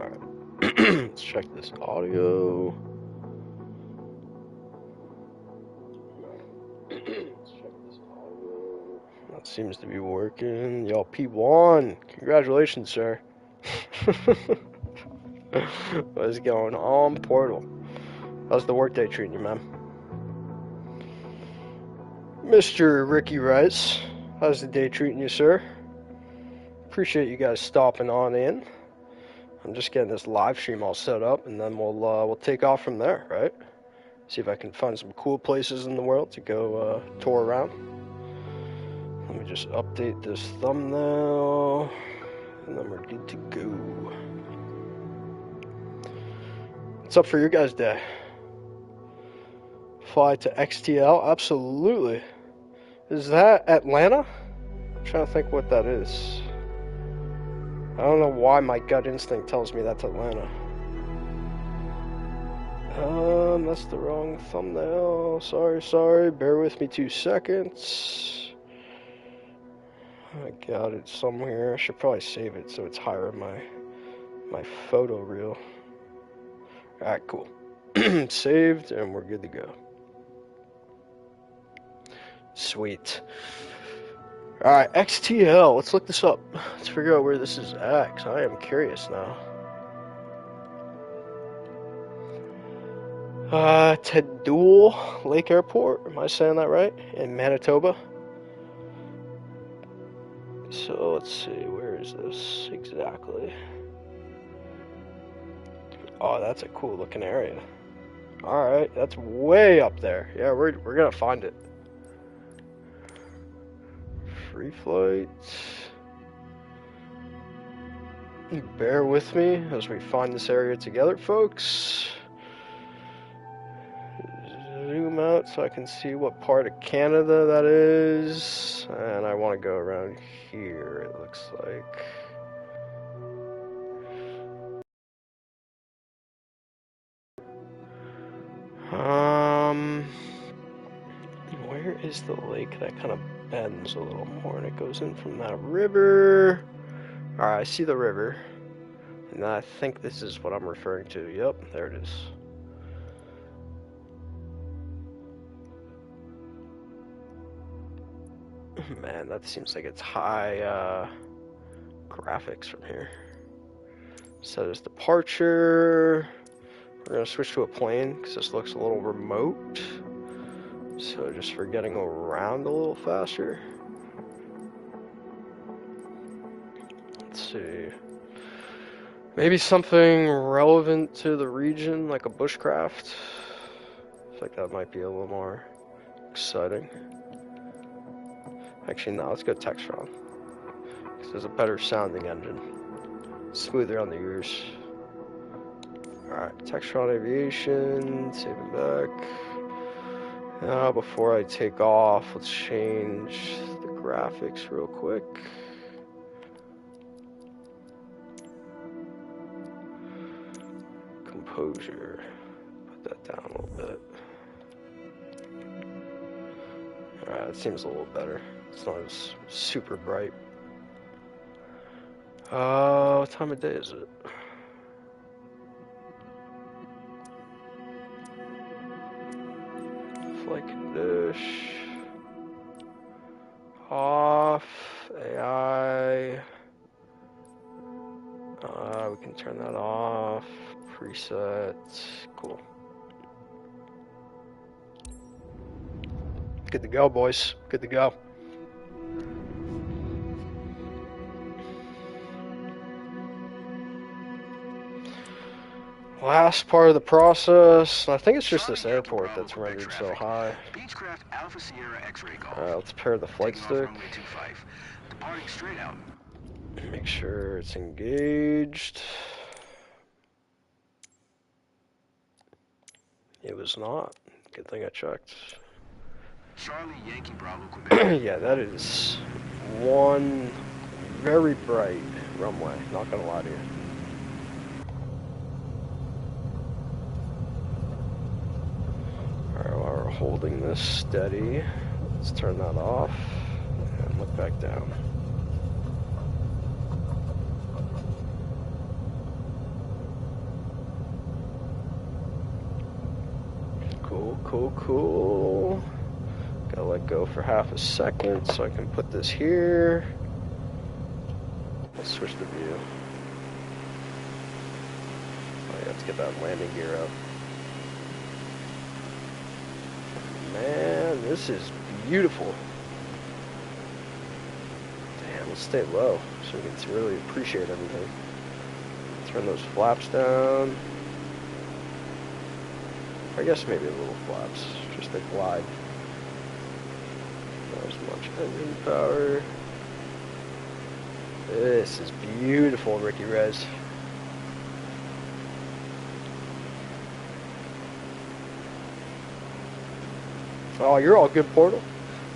Alright. Let's check this audio. That seems to be working. Yo, P1. Congratulations, sir. What is going on, Portal? How's the workday treating you, man? Mr. Ricky Rice, how's the day treating you, sir? Appreciate you guys stopping on in. I'm just getting this live stream all set up, and then we'll take off from there, right? See if I can find some cool places in the world to go tour around. Let me just update this thumbnail, and then we're good to go. What's up for your guys' day? Fly to XTL? Absolutely. Is that Atlanta? I'm trying to think what that is. I don't know why my gut instinct tells me that's Atlanta. That's the wrong thumbnail. Sorry. Bear with me 2 seconds. I got it somewhere. I should probably save it so it's higher in my photo reel. Alright, cool. Saved, and we're good to go. Sweet. Alright, XTL. Let's look this up. Let's figure out where this is at, 'cause I am curious now. Tedul Lake Airport. Am I saying that right? In Manitoba. So let's see. Where is this exactly? Oh, that's a cool looking area. Alright, that's way up there. Yeah, we're gonna find it. Free flight. Bear with me as we find this area together, folks. Zoom out so I can see what part of Canada that is. And I want to go around here, it looks like. Where is the lake that kind of bends a little more and it goes in from that river? Alright, I see the river. And I think this is what I'm referring to. Yep, there it is. Man, that seems like it's high graphics from here. So there's departure. We're going to switch to a plane because this looks a little remote. So just for getting around a little faster. Let's see. Maybe something relevant to the region, like a bushcraft. I feel like that might be a little more exciting. Actually, no, let's go Textron. Because there's a better sounding engine. Smoother on the ears. Alright, Textron Aviation, save it back. Now, before I take off, let's change the graphics real quick. Composure. Put that down a little bit. Alright, it seems a little better. It's not as super bright. What time of day is it? Flight condition. Off. AI. We can turn that off. Preset. Cool. Good to go, boys. Good to go. Last part of the process. I think it's just this airport that's rendered so high. Let's pair the flight stick. Make sure it's engaged. It was not. Good thing I checked. Charlie Yankee Bravo Quebec. Yeah, that is one very bright runway, not gonna lie to you. Alright, while we're holding this steady, let's turn that off and look back down. Cool. Gotta let go for half a second so I can put this here. Let's switch the view. Oh, yeah, let's get that landing gear up. Man, this is beautiful. Damn, let's stay low so we can really appreciate everything. Turn those flaps down. I guess maybe a little flaps, just they glide. Not as much engine power. This is beautiful, Ricky Rez. Oh, you're all good, Portal.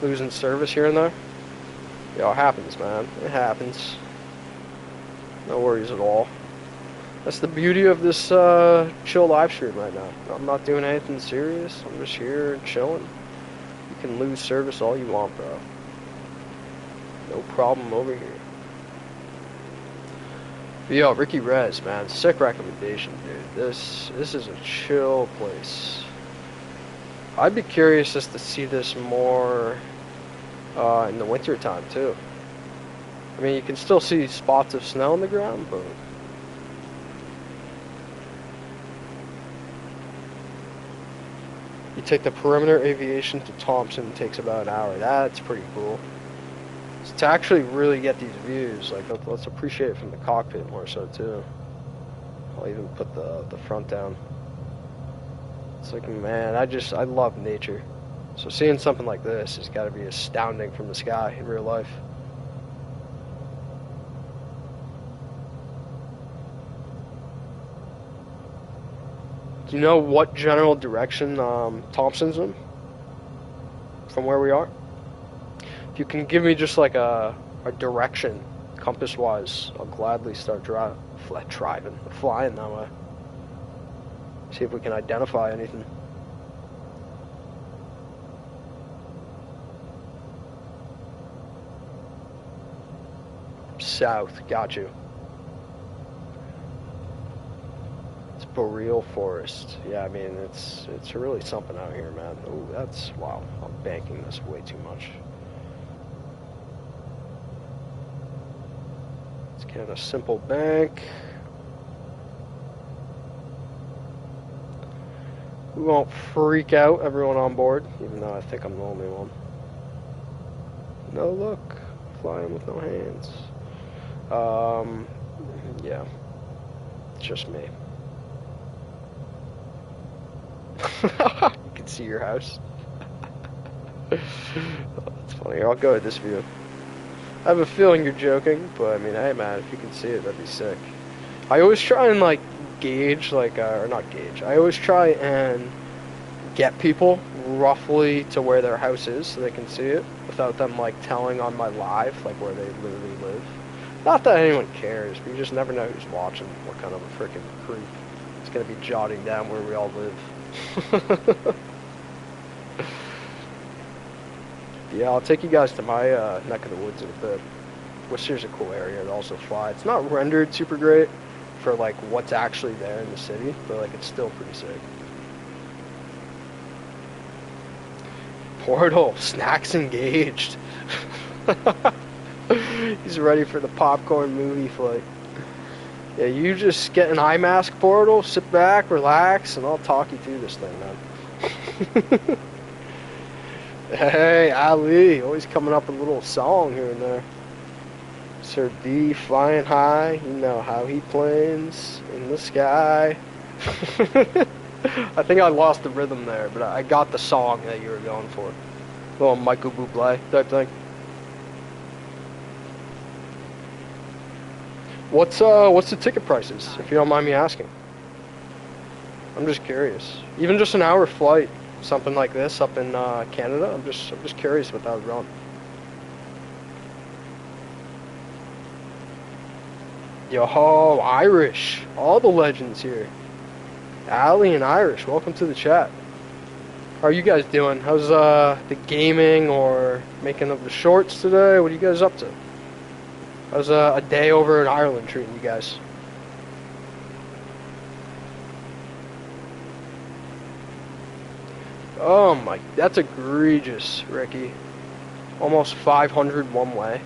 Losing service here and there. Yeah, it happens, man. It happens. No worries at all. That's the beauty of this chill live stream right now. I'm not doing anything serious. I'm just here chilling. You can lose service all you want, bro. No problem over here. But yo, Ricky Rez, man, sick recommendation, dude. This is a chill place. I'd be curious just to see this more in the winter time too. I mean, you can still see spots of snow on the ground, but you take the perimeter aviation to Thompson, it takes about an hour. That's pretty cool. So to actually really get these views, like let's appreciate it from the cockpit more so too. I'll even put the front down. It's like, man, I love nature. So seeing something like this has got to be astounding from the sky in real life. Do you know what general direction Thompson's in from where we are? If you can give me just like a direction, compass-wise, I'll gladly start flying that way. See if we can identify anything. South, got you. It's boreal forest. Yeah, I mean it's really something out here, man. Oh, that's wow. I'm banking this way too much. It's kind of a simple bank. We won't freak out everyone on board, even though I think I'm the only one. No, look, flying with no hands. Yeah, it's just me. You can see your house. Oh, that's funny. I'll go at this view. I have a feeling you're joking, but I mean, hey man, if you can see it, that'd be sick. I always try and like gauge, like, or not gauge. I always try and get people roughly to where their house is so they can see it without them like telling on my live, like where they literally live. Not that anyone cares, but you just never know who's watching, what kind of a freaking creep is going to be jotting down where we all live. Yeah, I'll take you guys to my neck of the woods in a bit. Worcester's a cool area to also fly. It's not rendered super great for like what's actually there in the city, but like it's still pretty sick. Portal, snacks engaged. He's ready for the popcorn movie flight. Yeah, you just get an eye mask, Portal, sit back, relax, and I'll talk you through this thing, man. Hey, Ali, always coming up with a little song here and there. Sir D flying high, you know how he planes in the sky. I think I lost the rhythm there, but I got the song that you were going for. Little Michael Bublé type thing. What's the ticket prices, if you don't mind me asking? I'm just curious. Even just an hour flight, something like this up in Canada. I'm just curious what that would run. Yo, Irish, all the legends here. Ali and Irish, welcome to the chat. How are you guys doing? How's the gaming or making of the shorts today? What are you guys up to? How's a day over in Ireland treating you guys? Oh my, that's egregious, Ricky. Almost 500 one way.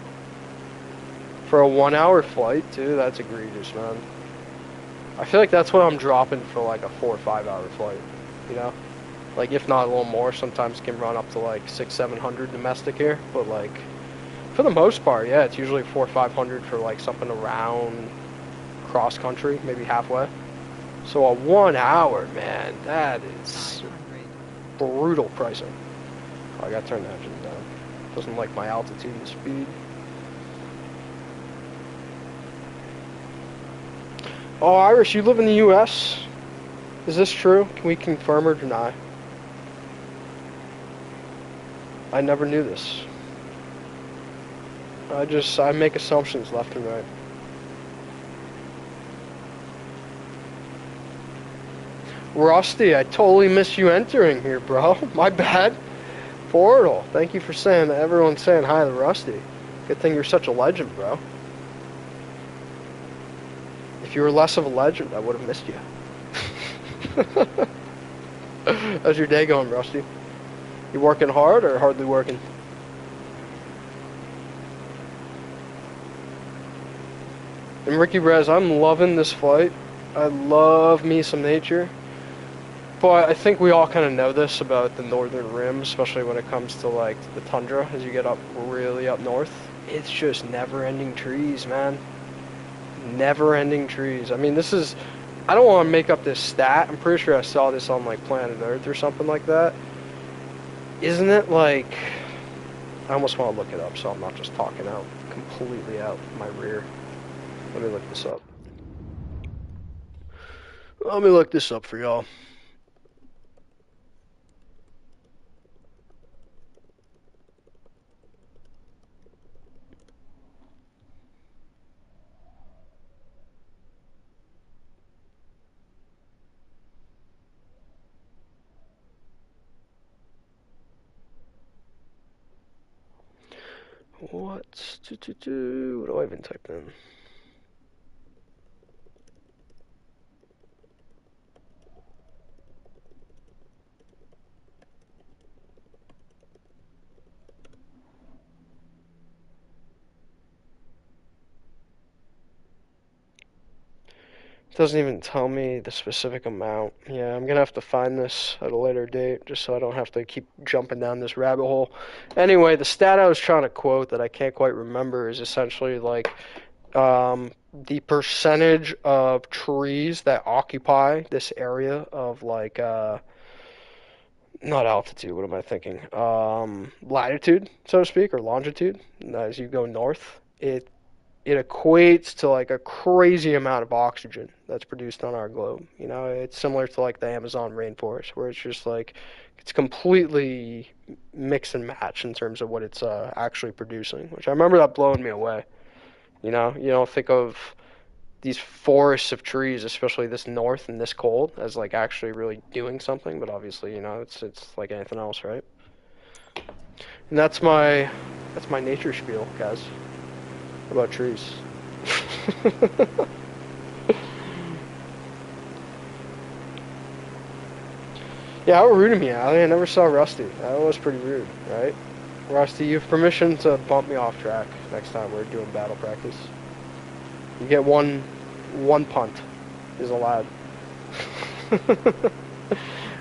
For a 1 hour flight, too, that's egregious, man. I feel like that's what I'm dropping for like a 4 or 5 hour flight, you know? Like, if not a little more, sometimes can run up to like 600-700 domestic here, but like, for the most part, yeah, it's usually 400 or 500 for like something around cross country, maybe halfway. So a 1 hour, man, that is brutal pricing. Oh, I gotta turn the engine down. Doesn't like my altitude and speed. Oh, Irish, you live in the U.S.? Is this true? Can we confirm or deny? I never knew this. I make assumptions left and right. Rusty, I totally missed you entering here, bro. My bad. Portal, thank you for saying, everyone's saying hi to Rusty. Good thing you're such a legend, bro. If you were less of a legend, I would have missed you. How's your day going, Rusty? You working hard or hardly working? And Ricky Rez, I'm loving this flight. I love me some nature. But I think we all kind of know this about the northern rim, especially when it comes to like the tundra as you get up really up north. It's just never-ending trees, man. Never-ending trees. I mean, this is... I don't want to make up this stat. I'm pretty sure I saw this on like Planet Earth or something like that. Isn't it like... I almost want to look it up so I'm not just talking out completely out my rear. Let me look this up. Let me look this up for y'all. What do I even type in? It doesn't even tell me the specific amount. Yeah, I'm gonna have to find this at a later date just so I don't have to keep jumping down this rabbit hole. Anyway, the stat I was trying to quote that I can't quite remember is essentially like the percentage of trees that occupy this area of like not altitude, what am I thinking? Latitude, so to speak, or longitude. As you go north, it equates to like a crazy amount of oxygen that's produced on our globe. You know, it's similar to like the Amazon rainforest, where it's just like it's completely mix and match in terms of what it's actually producing. Which I remember that blowing me away. You don't think of these forests of trees, especially this north and this cold, as like actually really doing something. But obviously, it's like anything else, right? And that's my nature spiel, guys. About trees. Yeah, how rude of me, Ali. I never saw Rusty. That was pretty rude, right? Rusty, you have permission to bump me off track next time we're doing battle practice. You get one punt is allowed.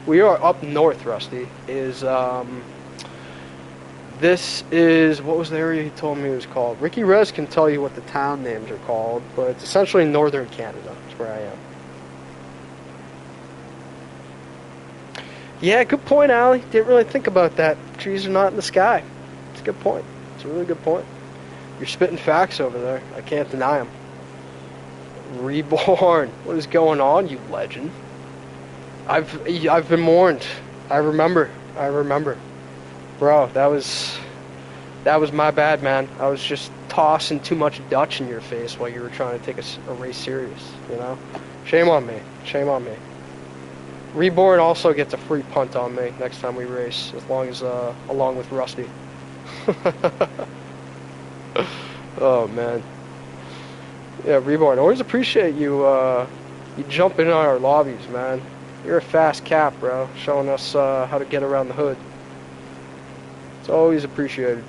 We are up north, Rusty. This is, what was the area he told me it was called? Ricky Rez can tell you what the town names are called, but it's essentially northern Canada. That's where I am. Yeah, good point, Ali. Didn't really think about that. Trees are not in the sky. It's a good point. It's a really good point. You're spitting facts over there. I can't deny them. Reborn. What is going on, you legend? I've been warned. I remember. Bro, that was my bad, man. I was just tossing too much Dutch in your face while you were trying to take a race serious, you know? Shame on me. Reborn also gets a free punt on me next time we race, as long as along with Rusty. Oh man. Yeah, Reborn. Always appreciate you you jumping in our lobbies, man. You're a fast cap, bro, showing us how to get around the hood. It's always appreciated.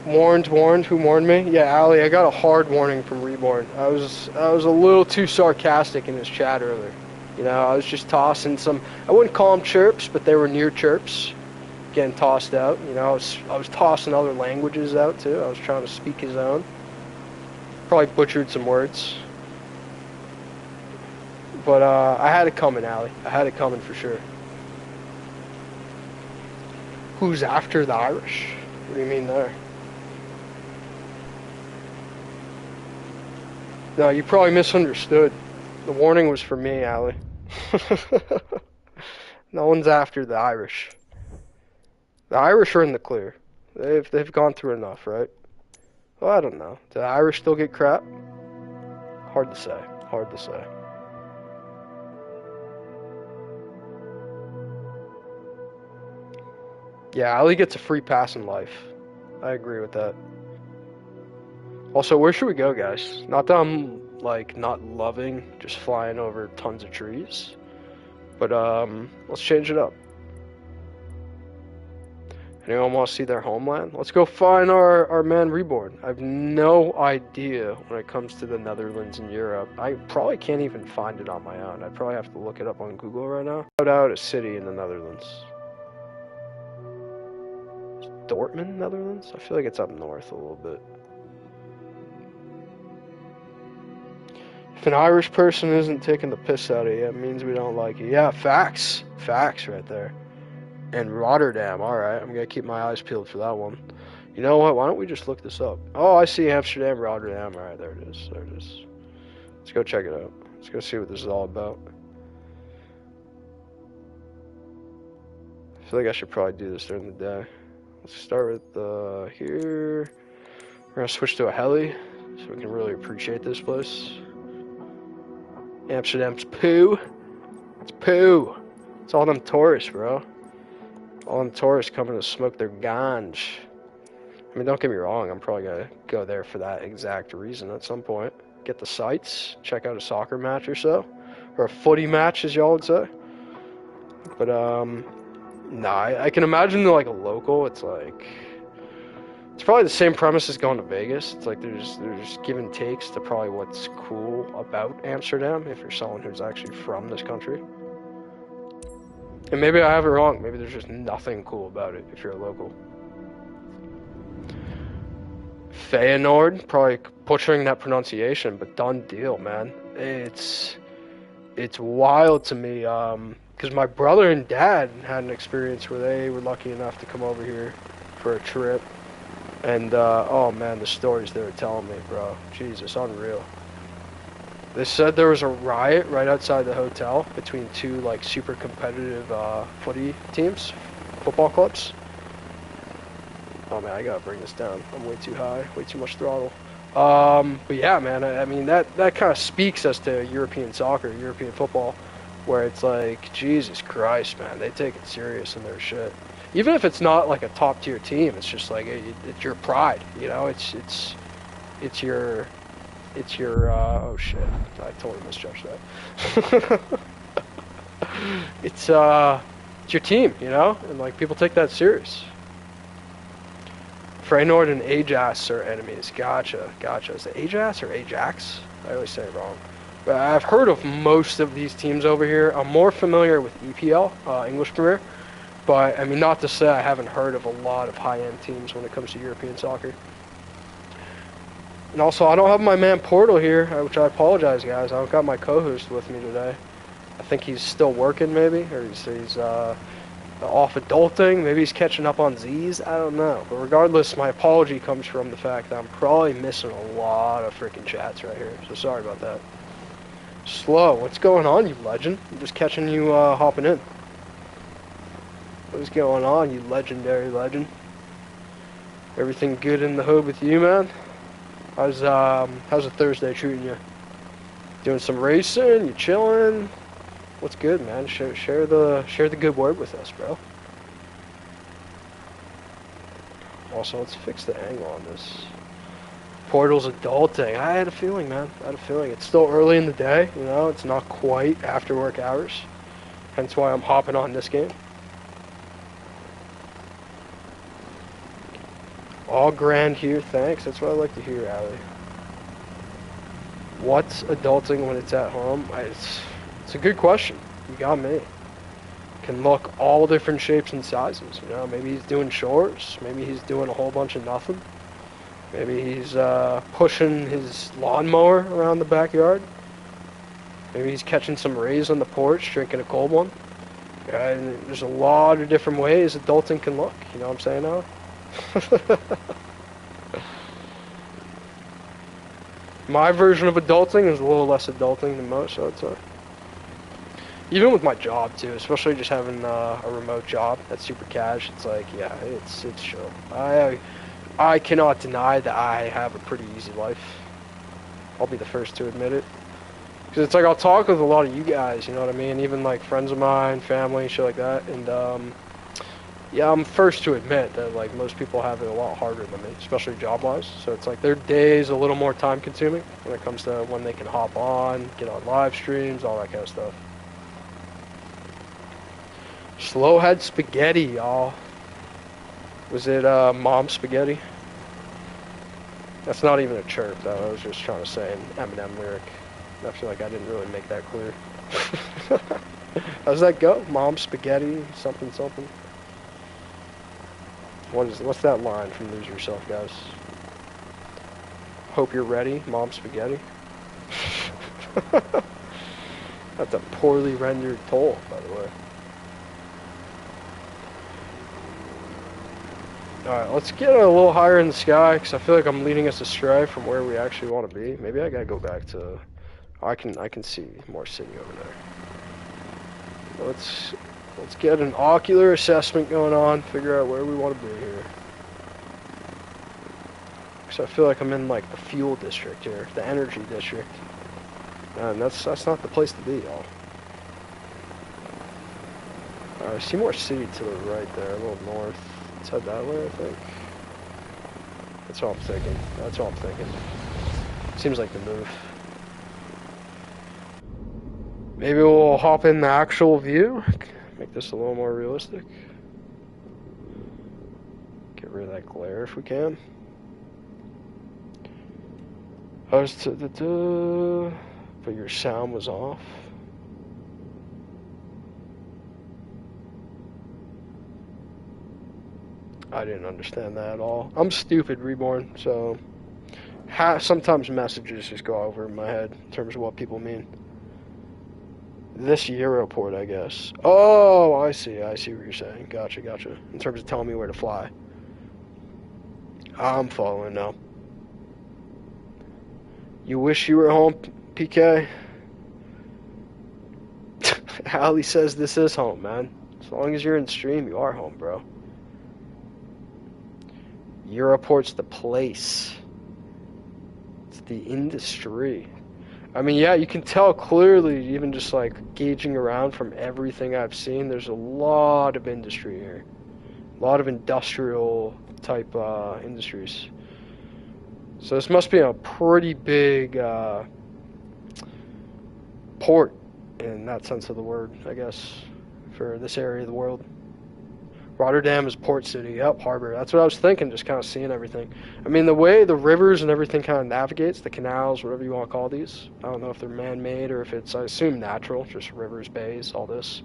Warned. Who warned me? Yeah, Ali, I got a hard warning from Reborn. I was a little too sarcastic in his chat earlier. You know, I was just tossing some, I wouldn't call them chirps, but they were near chirps. Getting tossed out. You know, I was tossing other languages out too. I was trying to speak his own. Probably butchered some words. But I had it coming, Ali. I had it coming for sure. Who's after the Irish? What do you mean there? No, you probably misunderstood. The warning was for me, Ali. No one's after the Irish. The Irish are in the clear. They've gone through enough, right? Well, I don't know. Do the Irish still get crap? Hard to say. Hard to say. Yeah, Ali gets a free pass in life. I agree with that. Also, where should we go, guys? Not that I'm, like, not loving just flying over tons of trees. But, let's change it up. Anyone want to see their homeland? Let's go find our man Reborn. I have no idea when it comes to the Netherlands and Europe. I probably can't even find it on my own. I probably have to look it up on Google right now. Shout out a city in the Netherlands. Dortmund, Netherlands? I feel like it's up north a little bit. If an Irish person isn't taking the piss out of you, it means we don't like you. Yeah, facts. Facts right there. And Rotterdam, alright, I'm gonna keep my eyes peeled for that one. You know what, why don't we just look this up? Oh, I see Amsterdam, Rotterdam, alright, there it is, there it is. Let's go check it out. Let's go see what this is all about. I feel like I should probably do this during the day. Let's start with, here. We're gonna switch to a heli, so we can really appreciate this place. Amsterdam's poo. It's poo. It's all them tourists, bro. All them tourists coming to smoke their ganj. I mean, don't get me wrong, I'm probably gonna go there for that exact reason at some point. Get the sights, check out a soccer match or so. Or a footy match, as y'all would say. But, nah, I can imagine like a local, it's like... It's probably the same premise as going to Vegas. It's like there's give and takes to probably what's cool about Amsterdam if you're someone who's actually from this country. And maybe I have it wrong. Maybe there's just nothing cool about it if you're a local. Feyenoord, probably butchering that pronunciation, but done deal, man. It's wild to me, because my brother and dad had an experience where they were lucky enough to come over here for a trip. And, oh man, the stories they were telling me, bro. Jesus, unreal. They said there was a riot right outside the hotel between two, like, super competitive footy teams, football clubs. Oh man, I gotta bring this down. I'm way too high, way too much throttle. But yeah, man, I mean, that kind of speaks as to European soccer, European football, where it's like, Jesus Christ, man, they take it serious in their shit. Even if it's not like a top tier team, it's just like it's your pride, you know. It's your oh shit, I totally misjudged that. It's your team, you know, and like people take that serious. Feyenoord and Ajax are enemies. Gotcha. Is it Ajax or Ajax? I always say it wrong. But I've heard of most of these teams over here. I'm more familiar with EPL, English Premier. But, I mean, not to say I haven't heard of a lot of high-end teams when it comes to European soccer. And also, I don't have my man Portal here, which I apologize, guys. I don't got my co-host with me today. I think he's still working, maybe, or he's off adulting. Maybe he's catching up on Z's. I don't know. But regardless, my apology comes from the fact that I'm probably missing a lot of freaking chats right here. So sorry about that. Slow, what's going on, you legend? I'm just catching you hopping in. What's going on, you legendary legend? Everything good in the hood with you, man? How's a Thursday treating you? Doing some racing? You chilling? What's good, man? Share the good word with us, bro. Also, let's fix the angle on this. Portal's adulting. I had a feeling, man. I had a feeling. It's still early in the day, you know. It's not quite after work hours. Hence why I'm hopping on this game. All grand here, thanks. That's what I like to hear, Ali. What's adulting when it's at home? It's a good question. You got me. Can look all different shapes and sizes, you know. Maybe he's doing chores. Maybe he's doing a whole bunch of nothing. Maybe he's pushing his lawnmower around the backyard. Maybe he's catching some rays on the porch, drinking a cold one. And there's a lot of different ways adulting can look. You know what I'm saying now? My version of adulting is a little less adulting than most, I would say. Even with my job too, especially just having a remote job that's super cash. It's like, yeah, it's chill. I cannot deny that I have a pretty easy life. I'll be the first to admit it. Because it's like I'll talk with a lot of you guys, you know what I mean? Even like friends of mine, family, shit like that. And yeah, I'm first to admit that like most people have it a lot harder than me, especially job-wise. So it's like their day's a little more time-consuming when it comes to when they can hop on, get on live streams, all that kind of stuff. Slowhead spaghetti, y'all. Was it mom spaghetti? That's not even a chirp, though. I was just trying to say an Eminem lyric. I feel like I didn't really make that clear. How's that go? Mom spaghetti, something, something. What's that line from Lose Yourself, guys? Hope you're ready, mom spaghetti. That's a poorly rendered toll, by the way. Alright, let's get a little higher in the sky, because I feel like I'm leading us astray from where we actually want to be. Maybe I gotta go back to... I can see more city over there. Let's get an ocular assessment going on, figure out where we want to be here. Because I feel like I'm in like the fuel district here, the energy district. And that's not the place to be, y'all. I see more city to the right there, a little north. Let's head that way, I think. That's what I'm thinking. That's what I'm thinking. Seems like the move. Maybe we'll hop in the actual view. Make this a little more realistic. Get rid of that glare if we can. But your sound was off. I didn't understand that at all. I'm stupid, Reborn, so sometimes messages just go over in my head in terms of what people mean. This Europort, I guess. Oh, I see what you're saying. Gotcha. In terms of telling me where to fly. I'm following now. You wish you were home, PK? Ali says this is home, man. As long as you're in stream, you are home, bro. Europort's the place. It's the industry. I mean, yeah, you can tell clearly, even just like gauging around from everything I've seen, there's a lot of industry here. A lot of industrial type industries. So this must be a pretty big port in that sense of the word, I guess, for this area of the world. Rotterdam is port city. Yep, harbor. That's what I was thinking, just kind of seeing everything. I mean, the way the rivers and everything kind of navigates, the canals, whatever you want to call these. I don't know if they're man-made or if it's, I assume, natural, just rivers, bays, all this.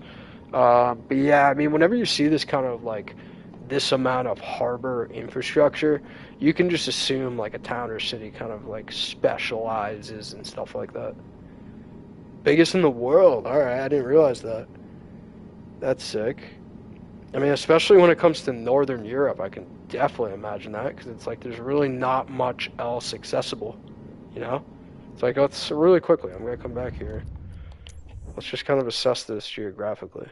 But yeah, I mean, whenever you see this kind of like this amount of harbor infrastructure, you can just assume like a town or city kind of like specializes and stuff like that. Biggest in the world. All right, I didn't realize that. That's sick. I mean, especially when it comes to Northern Europe, I can definitely imagine that, because it's like there's really not much else accessible, you know? It's like, let's really quickly, I'm going to come back here. Let's just kind of assess this geographically.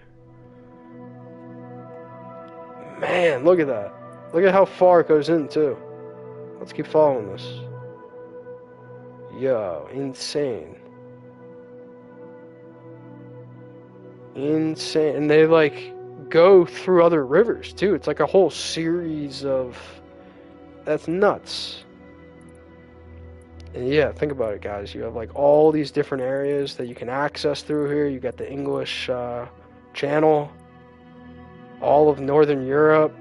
Man, look at that. Look at how far it goes in, too. Let's keep following this. Yo, insane. Insane. And they, like... go through other rivers too. It's like a whole series of... That's nuts. And yeah, think about it, guys. You have like all these different areas that you can access through here. You got the English Channel, all of Northern Europe.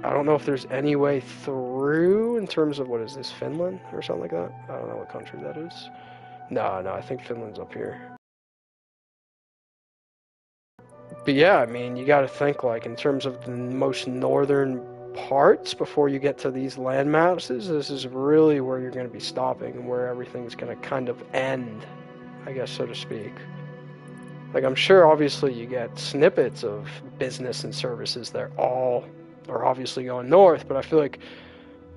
I don't know if there's any way through in terms of, what is this, Finland or something like that? I don't know what country that is. No, I think Finland's up here. But yeah, I mean, you got to think like in terms of the most northern parts before you get to these land masses. This is really where you're going to be stopping and where everything's going to kind of end, I guess, so to speak. Like, I'm sure obviously you get snippets of business and services that all are obviously going north, but I feel like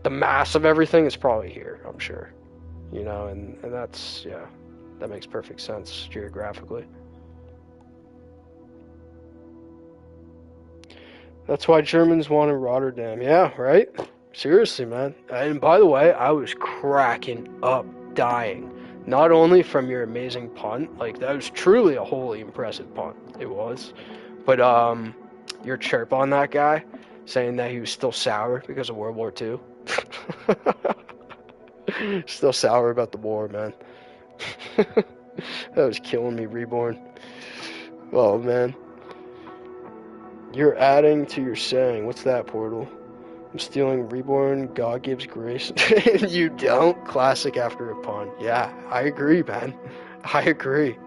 the mass of everything is probably here, I'm sure. You know, and that's, yeah, that makes perfect sense geographically. That's why Germans wanted Rotterdam. Yeah, right? Seriously, man. And by the way, I was cracking up, dying. Not only from your amazing punt, like that was truly a wholly impressive punt. It was. But your chirp on that guy, saying that he was still sour because of World War II. Still sour about the war, man. That was killing me, Reborn. Oh, man. You're adding to your saying. What's that, Portal? I'm stealing Reborn, God gives grace. You don't? Classic after a pun. Yeah, I agree, man. I agree.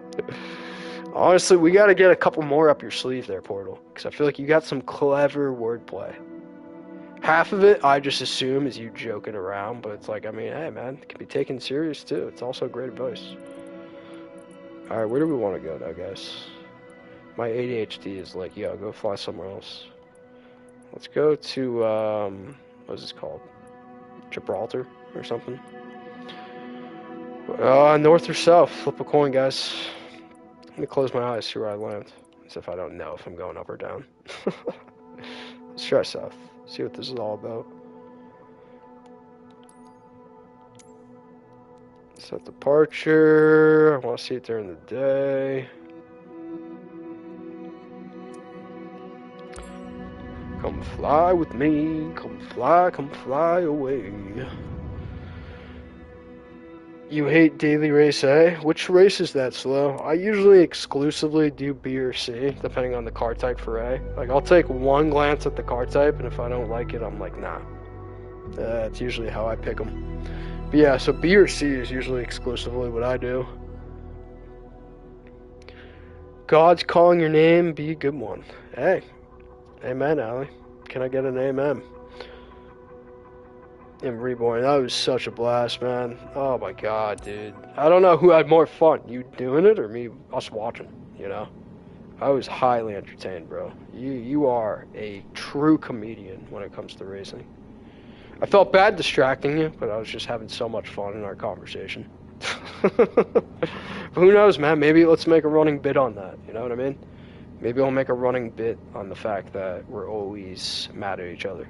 Honestly, we got to get a couple more up your sleeve there, Portal. Because I feel like you got some clever wordplay. Half of it, I just assume, is you joking around. But it's like, I mean, hey, man, it can be taken serious, too. It's also great advice. Alright, where do we want to go now, guys? My ADHD is like, yo, go fly somewhere else. Let's go to, what is this called? Gibraltar or something? North or south? Flip a coin, guys. Let me close my eyes, see where I land. As if I don't know if I'm going up or down. Let's try south. See what this is all about. Set departure. I want to see it during the day. Come fly with me, come fly away. You hate daily race A? Which race is that, Slow? I usually exclusively do B or C, depending on the car type for A. Like, I'll take one glance at the car type, and if I don't like it, I'm like, nah. That's usually how I pick them. But yeah, so B or C is usually exclusively what I do. God's calling your name, be a good one. Hey. Amen, Allie. Can I get an amen? And Reborn, that was such a blast, man. Oh my god, dude. I don't know who had more fun, you doing it or me, us watching, you know? I was highly entertained, bro. You are a true comedian when it comes to racing. I felt bad distracting you, but I was just having so much fun in our conversation. But who knows, man? Maybe let's make a running bit on that, you know what I mean? Maybe I'll make a running bit on the fact that we're always mad at each other.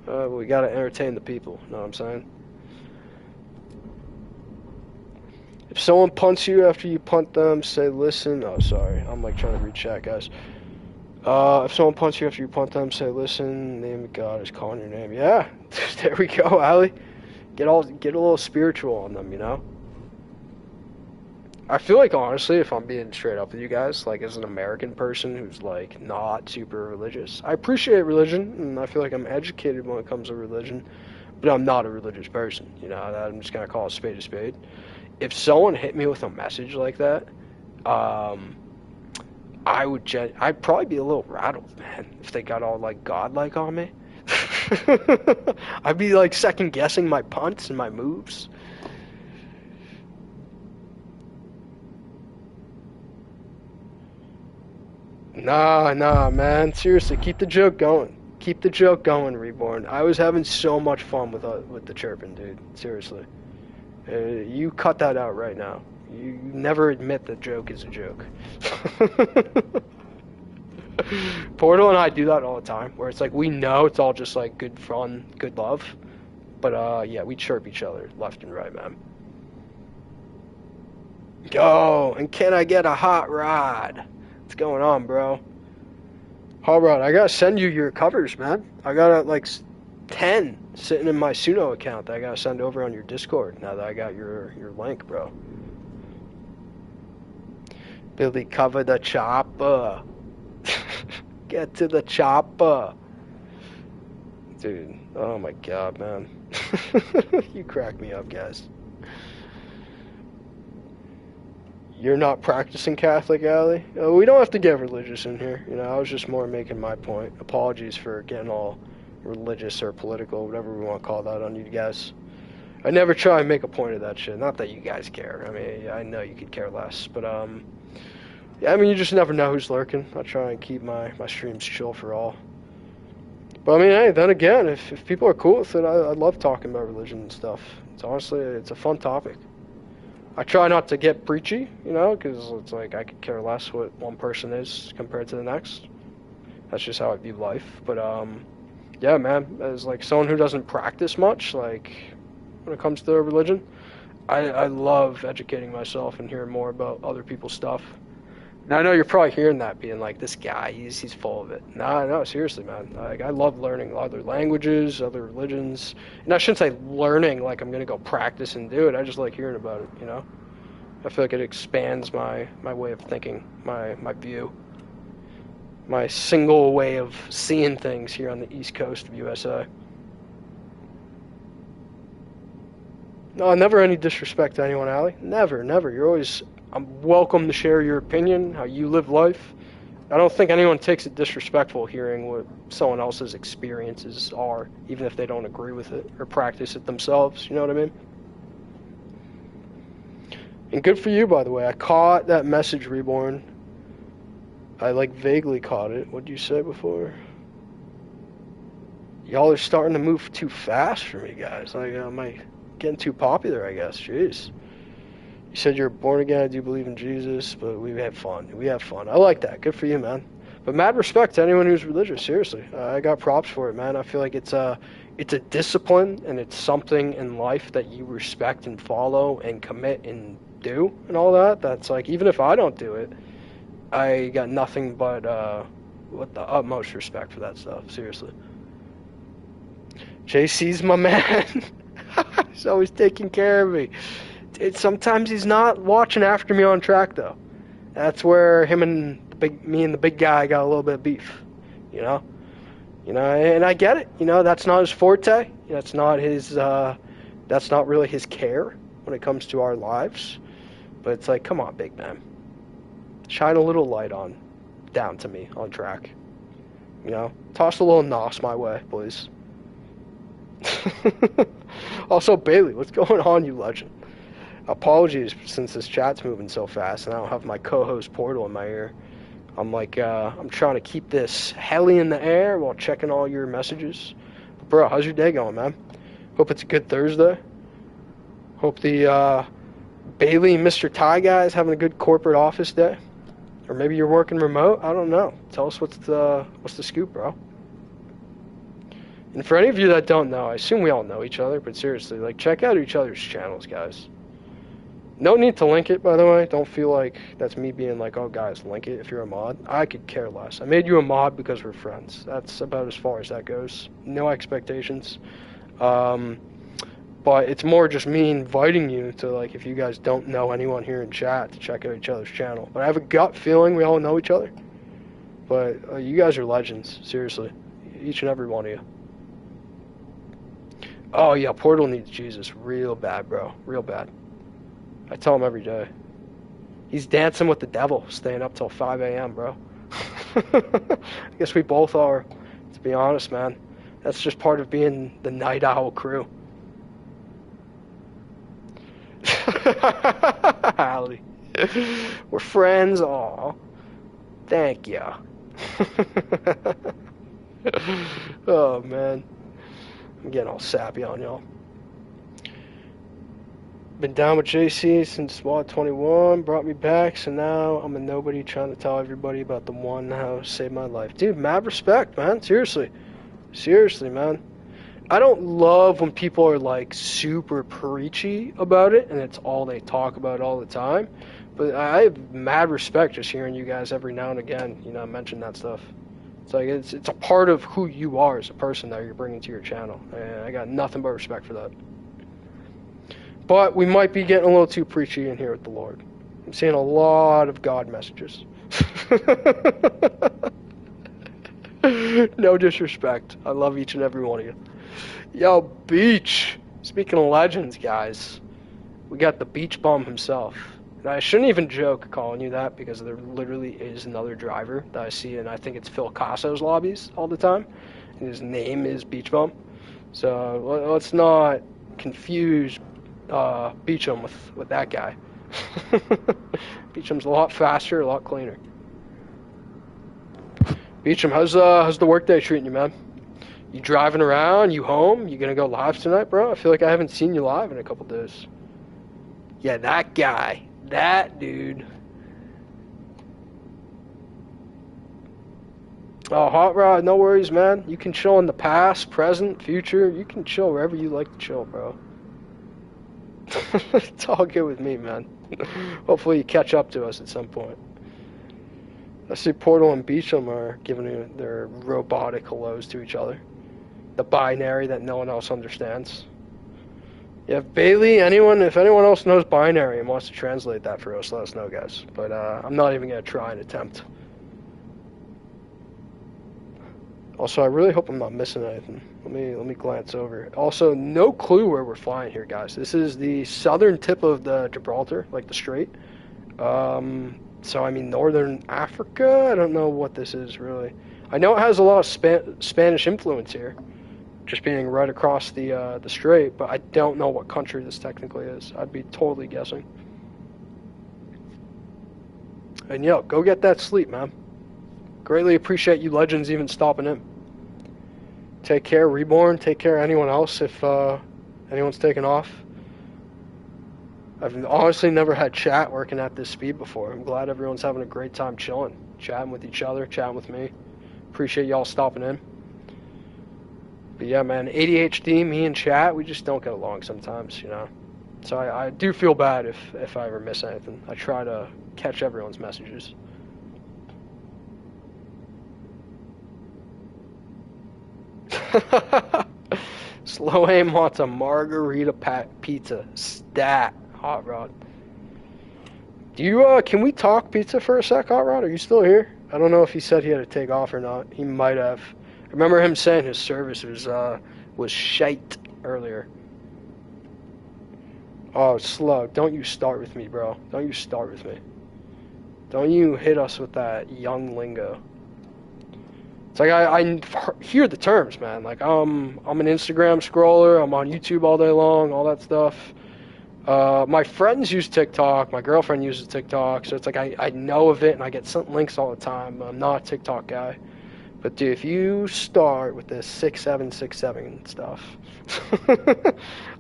We gotta entertain the people, know what I'm saying? If someone punts you after you punt them, say listen. Oh, sorry. I'm like trying to read chat, guys. If someone punts you after you punt them, say listen, name of God is calling your name. Yeah, there we go, Allie. Get a little spiritual on them, you know? I feel like, honestly, if I'm being straight up with you guys, like, as an American person who's, like, not super religious, I appreciate religion, and I feel like I'm educated when it comes to religion, but I'm not a religious person, you know? I'm just gonna call a spade. If someone hit me with a message like that, I'd probably be a little rattled, man, if they got all, like, godlike on me. I'd be, like, second-guessing my punts and my moves. Nah, man. Seriously, keep the joke going. Keep the joke going, Reborn. I was having so much fun with the chirping, dude. Seriously. You cut that out right now. You never admit the joke is a joke. Portal and I do that all the time, where it's like we know it's all just like good fun, good love. But yeah, we chirp each other left and right, man. Go, and can I get a hot rod? What's going on, bro? Hot rod, I gotta send you your covers, man. I got like 10 sitting in my Suno account that I gotta send over on your Discord now that I got your link, bro. Billy, cover the chopper. Get to the chopper. Dude, oh my god, man. You crack me up, guys. You're not practicing Catholic, Allie? We don't have to get religious in here. You know, I was just more making my point. Apologies for getting all religious or political, whatever we want to call that on you guys. I never try and make a point of that shit. Not that you guys care. I mean, I know you could care less. But, yeah, I mean, you just never know who's lurking. I try and keep my streams chill for all. But, I mean, hey, then again, if people are cool with it, I love talking about religion and stuff. It's honestly, it's a fun topic. I try not to get preachy, you know, because it's like I could care less what one person is compared to the next. That's just how I view life. But, yeah, man, as like someone who doesn't practice much, like when it comes to religion, I love educating myself and hearing more about other people's stuff. Now, I know you're probably hearing that, being like, this guy, he's full of it. No, seriously, man. Like, I love learning other languages, other religions. And I shouldn't say learning like I'm going to go practice and do it. I just like hearing about it, you know? I feel like it expands my way of thinking, my view, my single way of seeing things here on the East Coast of USA. No, never any disrespect to anyone, Allie. Never. You're always... I'm welcome to share your opinion, how you live life. I don't think anyone takes it disrespectful hearing what someone else's experiences are, even if they don't agree with it or practice it themselves. You know what I mean? And good for you, by the way. I caught that message, Reborn. I, like, vaguely caught it. What did you say before? Y'all are starting to move too fast for me, guys. Like, am I getting too popular, I guess? Jeez. You said you're born again. I do believe in Jesus, but we have fun. I like that. Good for you, man. But mad respect to anyone who's religious. Seriously, I got props for it, man. I feel like it's a discipline, and it's something in life that you respect and follow and commit and do and all that. That's like, even if I don't do it, I got nothing but with the utmost respect for that stuff. Seriously. JC's my man. He's always taking care of me. Sometimes he's not watching after me on track, though. That's where me and the big guy got a little bit of beef, you know, and I get it. You know, that's not his forte. That's not really his care when it comes to our lives. But it's like, come on, big man, shine a little light down to me on track. You know, toss a little nos my way, please. Also, Bailey, what's going on, you legend? Apologies, since this chat's moving so fast and I don't have my co-host Portal in my ear. I'm like, I'm trying to keep this heli in the air while checking all your messages. But bro, how's your day going, man? Hope it's a good Thursday. Hope the Bailey and Mr. Ty guy is having a good corporate office day. Or maybe you're working remote. I don't know. Tell us what's the scoop, bro. And for any of you that don't know, I assume we all know each other, but seriously, like, check out each other's channels, guys. No need to link it, by the way. Don't feel like that's me being like, oh, guys, link it if you're a mod. I could care less. I made you a mod because we're friends. That's about as far as that goes. No expectations. But it's more just me inviting you to, like, if you guys don't know anyone here in chat, to check out each other's channel. But I have a gut feeling we all know each other. But you guys are legends, seriously. Each and every one of you. Oh, yeah, Portal needs Jesus real bad, bro. Real bad. I tell him every day. He's dancing with the devil, staying up till 5 a.m., bro. I guess we both are, to be honest, man. That's just part of being the Night Owl crew. Allie. We're friends. Aw. Thank ya. Oh, man. I'm getting all sappy on y'all. Been down with JC since SWAT 21, brought me back, so now I'm a nobody trying to tell everybody about the one house saved my life. Dude, mad respect, man. Seriously, man. I don't love when people are like super preachy about it and it's all they talk about all the time, but I have mad respect just hearing you guys every now and again, mention that stuff. It's like it's a part of who you are as a person that you're bringing to your channel, and I got nothing but respect for that. But we might be getting a little too preachy in here with the Lord. I'm seeing a lot of God messages. No disrespect. I love each and every one of you. Yo, Beach. Speaking of legends, guys, we got the Beach Bum himself. And I shouldn't even joke calling you that because there literally is another driver that I see, and I think it's Phil Casso's lobbies all the time. And his name is Beach Bum. So let's not confuse Beecham with that guy. Beecham's a lot faster, a lot cleaner. Beecham, how's the workday treating you, man? You driving around? You home? You gonna go live tonight, bro? I feel like I haven't seen you live in a couple days. Yeah, that guy. That dude. Oh, Hot Rod, no worries, man. You can chill in the past, present, future. You can chill wherever you like to chill, bro. It's all good with me, man. Hopefully you catch up to us at some point. I see Portal and Beecham are giving their robotic hellos to each other. The binary that no one else understands. Yeah, Bailey, if anyone else knows binary and wants to translate that for us, let us know, guys. But I'm not even going to try and attempt. Also, I really hope I'm not missing anything. Let me glance over. Also, no clue where we're flying here, guys. This is the southern tip of the Gibraltar, like the Strait. So I mean, northern Africa. I don't know what this is really. I know it has a lot of Spanish influence here, just being right across the Strait. But I don't know what country this technically is. I'd be totally guessing. And yo, go get that sleep, man. Greatly appreciate you legends even stopping in. Take care, Reborn. Take care of anyone else if anyone's taking off. I've honestly never had chat working at this speed before. I'm glad everyone's having a great time chilling, chatting with each other, chatting with me. Appreciate y'all stopping in. But yeah, man, ADHD, me and chat, we just don't get along sometimes, you know. So I do feel bad if I ever miss anything. I try to catch everyone's messages. Slow Aim wants a margarita pizza. Stat, Hot Rod. Do you can we talk pizza for a sec, Hot Rod? Are you still here? I don't know if he said he had to take off or not. He might have. I remember him saying his service was shite earlier. Oh, Slug, don't you start with me, bro. Don't you start with me. Don't you hit us with that young lingo. It's like I hear the terms, man. Like I'm an Instagram scroller. I'm on YouTube all day long, all that stuff. My friends use TikTok. My girlfriend uses TikTok. So it's like I know of it and I get sent links all the time. I'm not a TikTok guy. But dude, if you start with this 6767 stuff,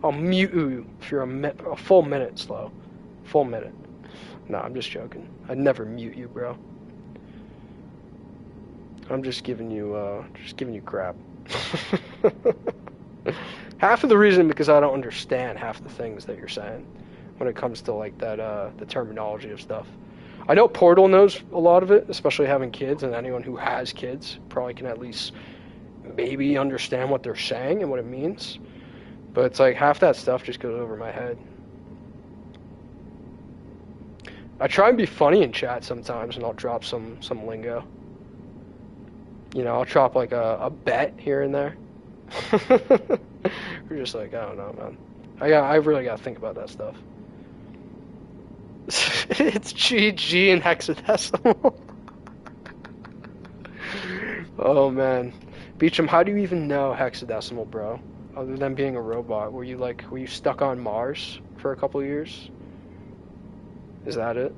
I'll mute you if you're a full minute slow. Full minute. No, I'm just joking. I'd never mute you, bro. I'm just giving you crap. Half of the reason because I don't understand half the things that you're saying when it comes to like that the terminology of stuff. I know Portal knows a lot of it, especially having kids, and anyone who has kids probably can at least maybe understand what they're saying and what it means. But it's like half that stuff just goes over my head. I try and be funny in chat sometimes, and I'll drop some lingo. You know, I'll drop like a bet here and there. We're just like, I don't know, man. I really gotta think about that stuff. It's GG in hexadecimal. Oh man, Beecham, how do you even know hexadecimal, bro? Other than being a robot, were you stuck on Mars for a couple of years? Is that it?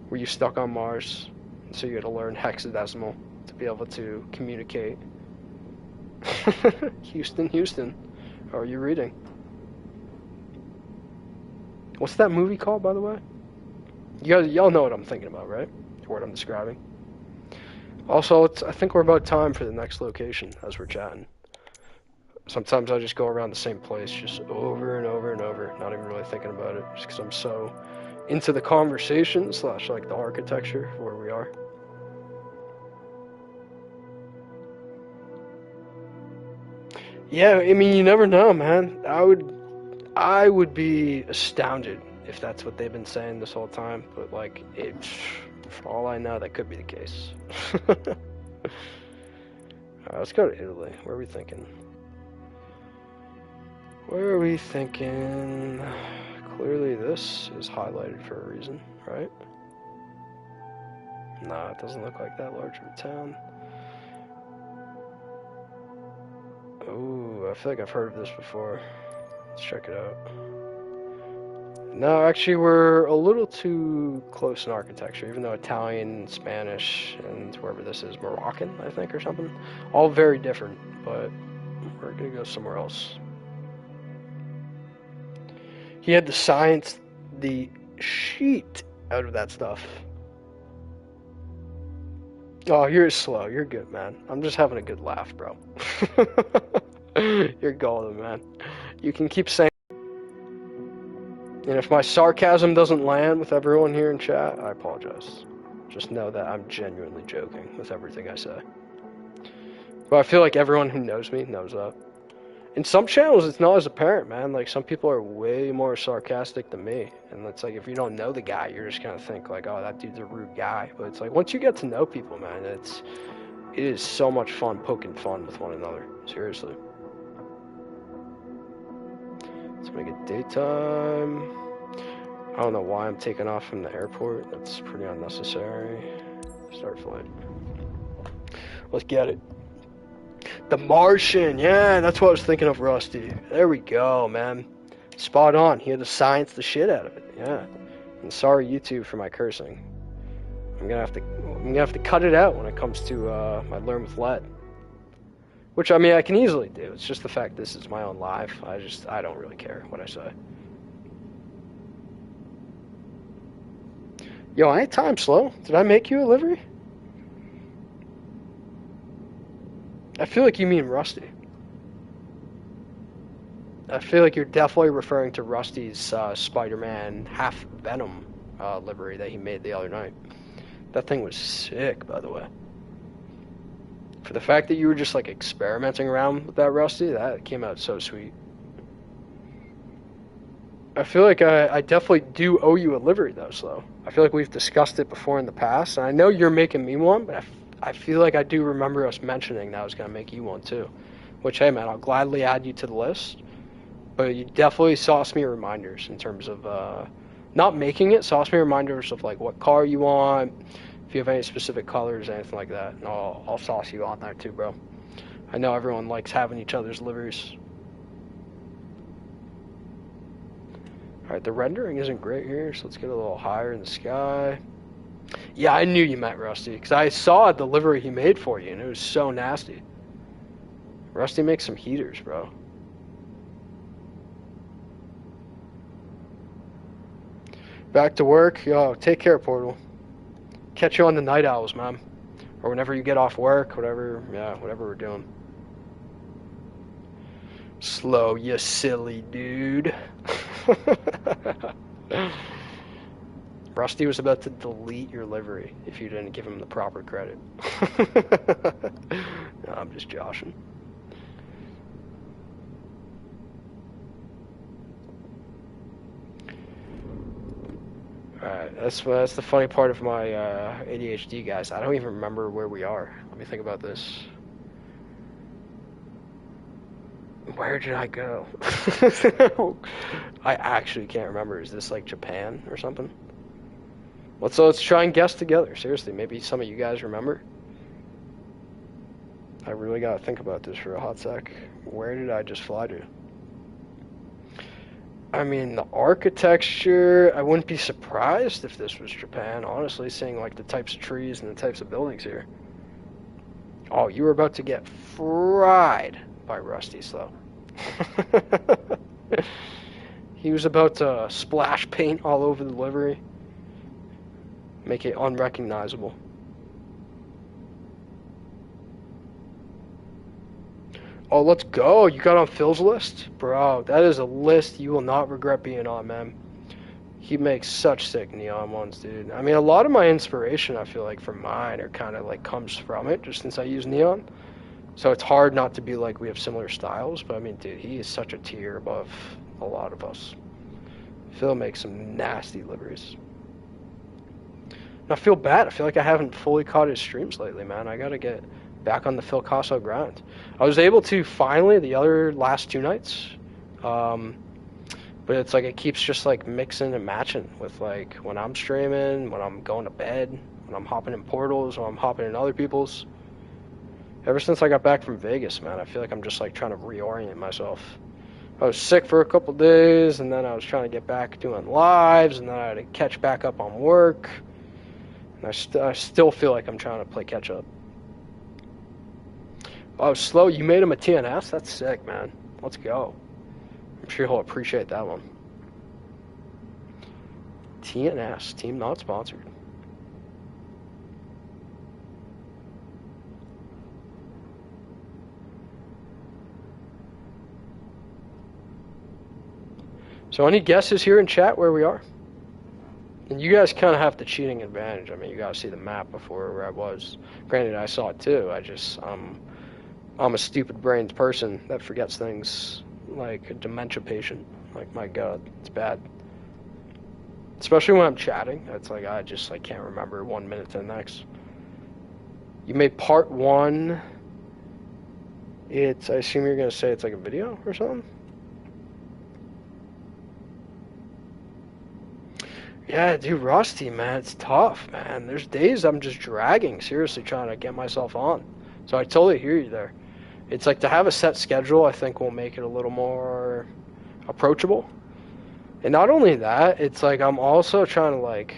Were you stuck on Mars? So you had to learn hexadecimal to be able to communicate. Houston, how are you reading? What's that movie called, by the way? Y'all know what I'm thinking about, right? What I'm describing. Also, I think we're about time for the next location as we're chatting. Sometimes I just go around the same place just over and over and over, not even really thinking about it, just because I'm so into the conversation / like the architecture of where we are. Yeah, I mean, you never know, man. I would be astounded if that's what they've been saying this whole time. But like, for all I know, that could be the case. Let's go to Italy. Where are we thinking? Where are we thinking? Clearly, this is highlighted for a reason, right? Nah, it doesn't look like that large of a town. Ooh, I feel like I've heard of this before. Let's check it out. No, actually, we're a little too close in architecture, even though Italian, Spanish, and wherever this is, Moroccan, I think, or something. All very different, but we're gonna go somewhere else. He had to science the sheet out of that stuff. Oh, you're slow. You're good, man. I'm just having a good laugh, bro. You're golden, man. You can keep saying. And if my sarcasm doesn't land with everyone here in chat, I apologize. Just know that I'm genuinely joking with everything I say. But I feel like everyone who knows me knows that. In some channels, it's not as apparent, man. Like, some people are way more sarcastic than me. And it's like, if you don't know the guy, you're just gonna think, like, oh, that dude's a rude guy. But it's like, once you get to know people, man, it is so much fun poking fun with one another. Seriously. Let's make it daytime. I don't know why I'm taking off from the airport. That's pretty unnecessary. Start flight. Let's get it. The Martian, yeah, that's what I was thinking of, Rusty. There we go, man. Spot on. He had to science the shit out of it. Yeah. And sorry, YouTube, for my cursing. I'm gonna have to cut it out when it comes to my Learn with Lead. Which, I mean, I can easily do. It's just the fact this is my own live. I don't really care what I say. Yo, I ain't time slow. Did I make you a livery? I feel like you mean Rusty. I feel like you're definitely referring to Rusty's Spider-Man half Venom livery that he made the other night. That thing was sick, by the way. For the fact that you were just like experimenting around with that, Rusty, that came out so sweet. I feel like I definitely do owe you a livery, though, Slow. I feel like we've discussed it before in the past, and I know you're making me one, but I feel like I do remember us mentioning that I was going to make you one, too. Which, hey, man, I'll gladly add you to the list. But you definitely sauce me reminders in terms of not making it, sauce me reminders of, like, what car you want, if you have any specific colors, anything like that. And I'll sauce you on there, too, bro. I know everyone likes having each other's liveries. Alright, the rendering isn't great here, so let's get a little higher in the sky. Yeah, I knew you meant Rusty, because I saw the livery he made for you, and it was so nasty. Rusty makes some heaters, bro. Back to work. Yo, take care, Portal. Catch you on the night owls, man. Or whenever you get off work, whatever we're doing. Slow, you silly dude. Rusty was about to delete your livery if you didn't give him the proper credit. No, I'm just joshing. Alright, that's the funny part of my ADHD, guys. I don't even remember where we are. Let me think about this. Where did I go? I actually can't remember. Is this like Japan or something? Let's try and guess together. Seriously, maybe some of you guys remember. I really gotta think about this for a hot sec. Where did I just fly to? I mean, the architecture, I wouldn't be surprised if this was Japan, honestly, seeing like the types of trees and the types of buildings here. Oh, you were about to get fried by Rusty Slow. He was about to splash paint all over the livery, make it unrecognizable. Oh, let's go. You got on Phil's list? Bro, that is a list you will not regret being on, man. He makes such sick neon ones, dude. I mean, a lot of my inspiration, I feel like, for mine, or kind of like comes from it, just since I use neon. So it's hard not to be like we have similar styles, but I mean, dude, he is such a tier above a lot of us. Phil makes some nasty liveries. And I feel bad. I feel like I haven't fully caught his streams lately, man. I gotta get back on the Phil Casso grind. I was able to finally the other last 2 nights, but it's like it keeps just like mixing and matching with like when I'm streaming, when I'm going to bed, when I'm hopping in portals, when I'm hopping in other people's. Ever since I got back from Vegas, man, I feel like I'm just like trying to reorient myself. I was sick for a couple days, and then I was trying to get back doing lives, and then I had to catch back up on work. And I still feel like I'm trying to play catch up. Oh, Slow, you made him a TNS? That's sick, man. Let's go. I'm sure he'll appreciate that one. TNS, team not sponsored. So any guesses here in chat where we are? And you guys kind of have the cheating advantage. I mean, you guys see the map before where I was. Granted, I saw it too. I'm a stupid brained person that forgets things like a dementia patient. Like, my God, it's bad. Especially when I'm chatting. It's like I just like can't remember 1 minute to the next. You made part 1. I assume you're gonna say it's like a video or something? Yeah, dude, Rusty, man, it's tough, man. There's days I'm just dragging, seriously trying to get myself on. So I totally hear you there. It's like to have a set schedule, I think will make it a little more approachable. And not only that, it's like I'm also trying to like,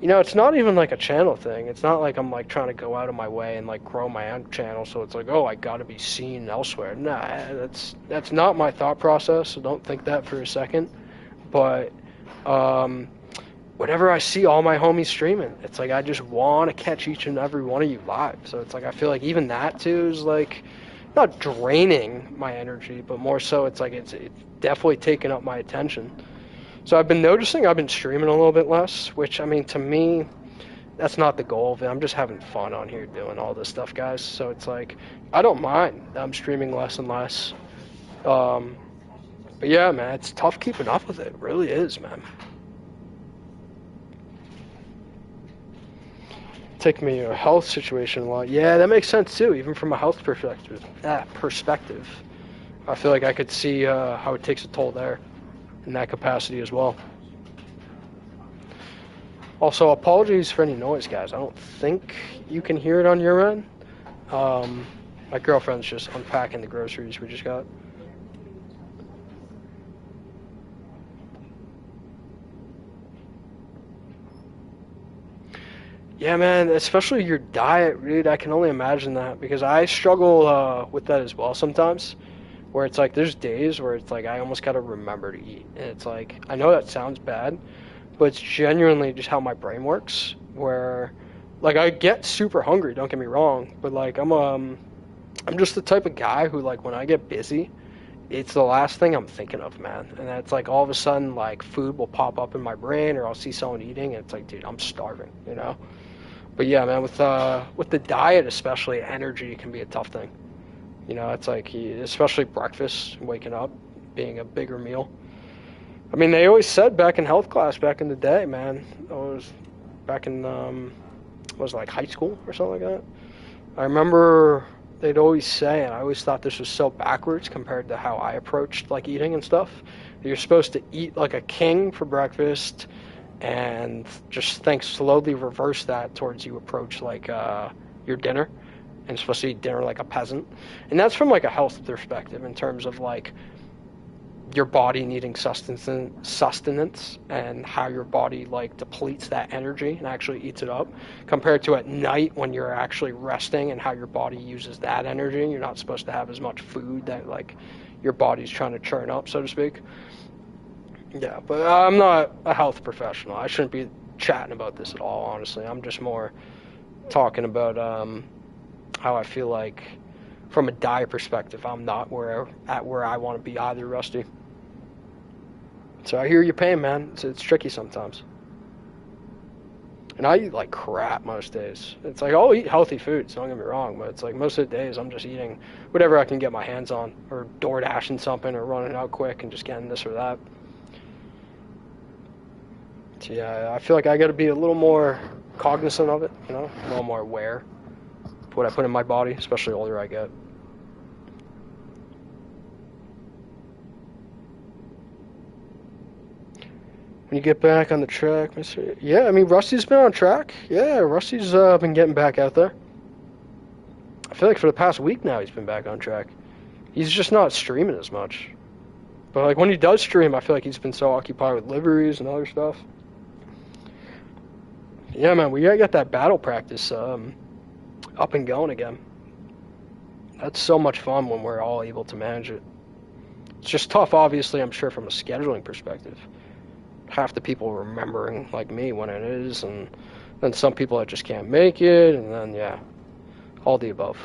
it's not even like a channel thing. It's not like I'm like trying to go out of my way and like grow my own channel. So it's like, oh, I got to be seen elsewhere. Nah, that's not my thought process. So don't think that for a second. But whenever I see all my homies streaming, it's like I just want to catch each and every one of you live. So it's like I feel like even that too is like not draining my energy, but more so it's like it's definitely taking up my attention. So I've been noticing I've been streaming a little bit less, which I mean to me that's not the goal of it. I'm just having fun on here doing all this stuff, guys. So it's like I don't mind. I'm streaming less and less. But yeah, man, it's tough keeping up with it. It really is, man. Take me a health situation a lot. Yeah, that makes sense too, even from a health perspective. I feel like I could see how it takes a toll there in that capacity as well. Also, apologies for any noise, guys. I don't think you can hear it on your end. My girlfriend's just unpacking the groceries we just got. Yeah, man, especially your diet, dude. I can only imagine that because I struggle with that as well sometimes. Where it's like there's days where it's like I almost gotta remember to eat, and it's like I know that sounds bad, but it's genuinely just how my brain works. Where like I get super hungry, don't get me wrong, but like I'm just the type of guy who like when I get busy, it's the last thing I'm thinking of, man. And it's like all of a sudden like food will pop up in my brain, or I'll see someone eating, and it's like, dude, I'm starving, But yeah, man, with the diet especially, energy can be a tough thing. It's like especially breakfast, waking up, being a bigger meal. I mean, they always said back in health class back in the day, man. I was back in was it like high school or something like that. I remember they'd always say, and I always thought this was so backwards compared to how I approached like eating and stuff. You're supposed to eat like a king for breakfast, and just slowly reverse that towards you approach like your dinner, and supposed to eat dinner like a peasant. And that's from like a health perspective in terms of like your body needing sustenance and how your body like depletes that energy and actually eats it up, compared to at night when you're actually resting and how your body uses that energy. You're not supposed to have as much food that like your body's trying to churn up, so to speak. Yeah, but I'm not a health professional. I shouldn't be chatting about this at all, honestly. I'm just more talking about how I feel like from a diet perspective, I'm not where I want to be either, Rusty. So I hear your pain, man. It's tricky sometimes. And I eat like crap most days. It's like I'll eat healthy foods, don't get me wrong, but it's like most of the days I'm just eating whatever I can get my hands on, or door dashing something, or running out quick and just getting this or that. So yeah, I feel like I got to be a little more cognizant of it, you know, a little more aware of what I put in my body, especially the older I get. When you get back on the track, Mr. Yeah, I mean, Rusty's been on track. Yeah, Rusty's been getting back out there. I feel like for the past week now he's been back on track. He's just not streaming as much. But like when he does stream, I feel like he's been so occupied with liveries and other stuff. Yeah, man, we gotta get that battle practice up and going again. That's so much fun when we're all able to manage it. It's just tough, obviously, I'm sure, from a scheduling perspective. Half the people remembering, like me, when it is, and then some people that just can't make it, and then, yeah, all the above.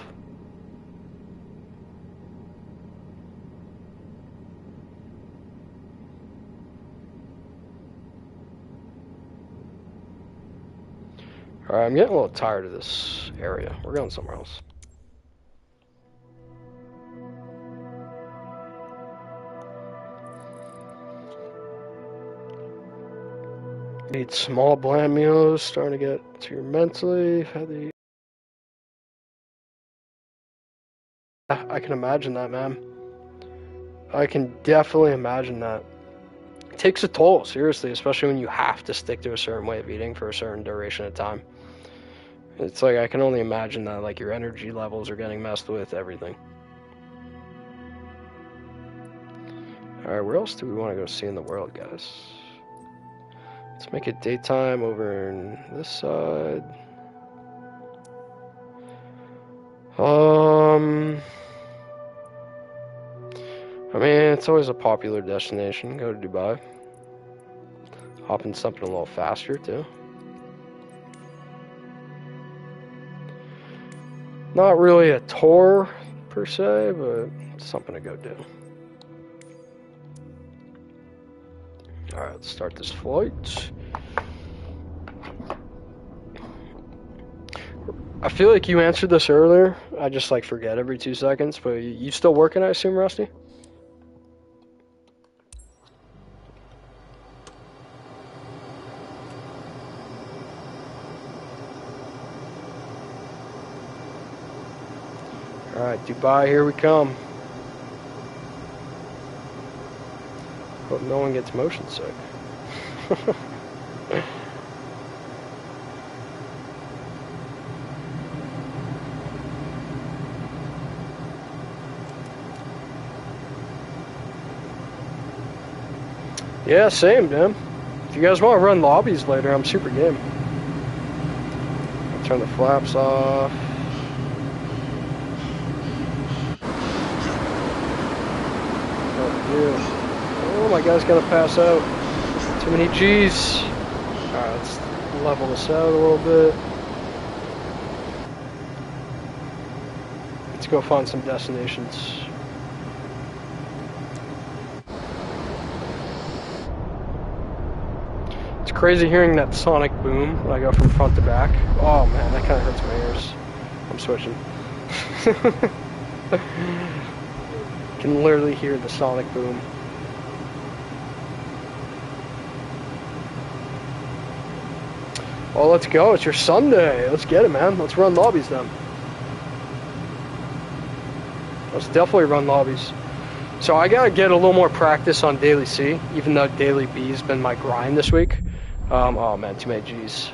Alright, I'm getting a little tired of this area. We're going somewhere else. Eat small bland meals, starting to get to your mentally. I can imagine that, man. I can definitely imagine that. It takes a toll, seriously, especially when you have to stick to a certain way of eating for a certain duration of time. It's like I can only imagine that, like, your energy levels are getting messed with, everything. Alright, where else do we want to go see in the world, guys? Let's make it daytime over in this side. I mean, it's always a popular destination. Go to Dubai. Hop in something a little faster, too. Not really a tour, per se, but it's something to go do. Alright, let's start this flight. I feel like you answered this earlier. I just, like, forget every 2 seconds, but you still working, I assume, Rusty? Alright, Dubai, here we come. Hope no one gets motion sick. Yeah, same, man. If you guys want to run lobbies later, I'm super game. I'll turn the flaps off. Oh, my guy's gonna pass out. Too many G's. Alright, let's level this out a little bit. Let's go find some destinations. It's crazy hearing that sonic boom when I go from front to back. Oh man, that kind of hurts my ears. I'm switching. Can literally hear the sonic boom. Oh, let's go. It's your Sunday. Let's get it, man. Let's run lobbies then. Let's definitely run lobbies. So I gotta get a little more practice on Daily C, even though Daily B has been my grind this week. Oh man, too many G's.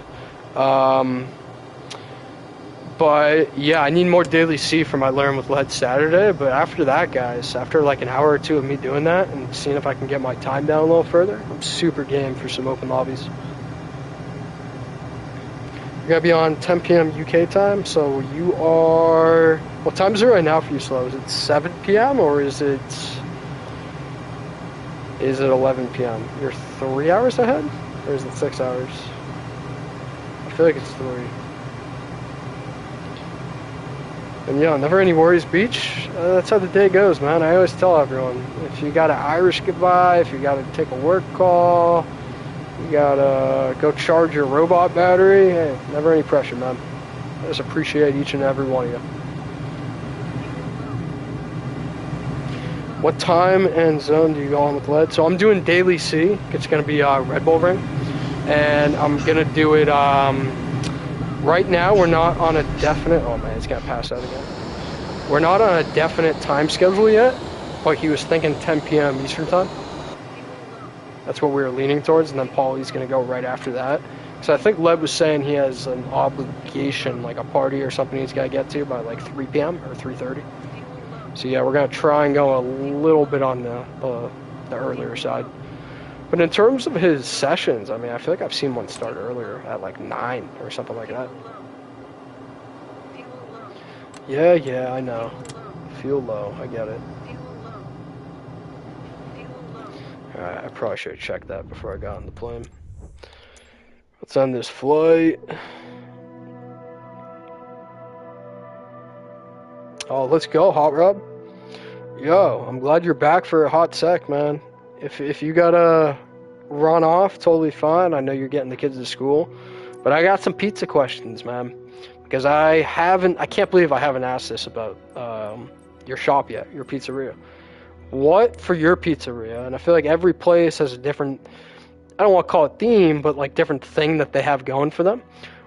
But yeah, I need more Daily C for my Learn with Lead Saturday. But after that, guys, after like an hour or two of me doing that and seeing if I can get my time down a little further, I'm super game for some open lobbies. You're gonna be on 10 p.m. UK time, so you are... What time is it right now for you, Slow? Is it 7 p.m. or is it 11 p.m.? You're 3 hours ahead? Or is it 6 hours? I feel like it's 3. And yeah, never any worries, Beach. That's how the day goes, man. I always tell everyone, if you got an Irish goodbye, if you got to take a work call, You gotta go charge your robot battery. Hey, never any pressure, man. I just appreciate each and every one of you. What time and zone do you go on with lead? So I'm doing daily C. It's gonna be Red Bull Ring, and I'm gonna do it. Right now we're not on a definite. Oh man, it's gonna pass out again. We're not on a definite time schedule yet, but he was thinking 10 p.m. Eastern time. That's what we were leaning towards, and then Paulie's gonna go right after that. So I think Leb was saying he has an obligation, like a party or something he's gotta get to by like 3 p.m. or 3:30. So yeah, we're gonna try and go a little bit on the earlier side. But in terms of his sessions, I mean, I feel like I've seen one start earlier at like 9 or something like that. Yeah, I know. Feel low, I get it. Alright, I probably should have checked that before I got on the plane. Let's end this flight. Oh, let's go, Hot Rod. Yo, I'm glad you're back for a hot sec, man. If you gotta run off, totally fine. I know you're getting the kids to school. But I got some pizza questions, man. Because I can't believe I haven't asked this about your shop yet, your pizzeria. What for your pizzeria? And I feel like every place has a different, I don't want to call it theme, but like different thing that they have going for them.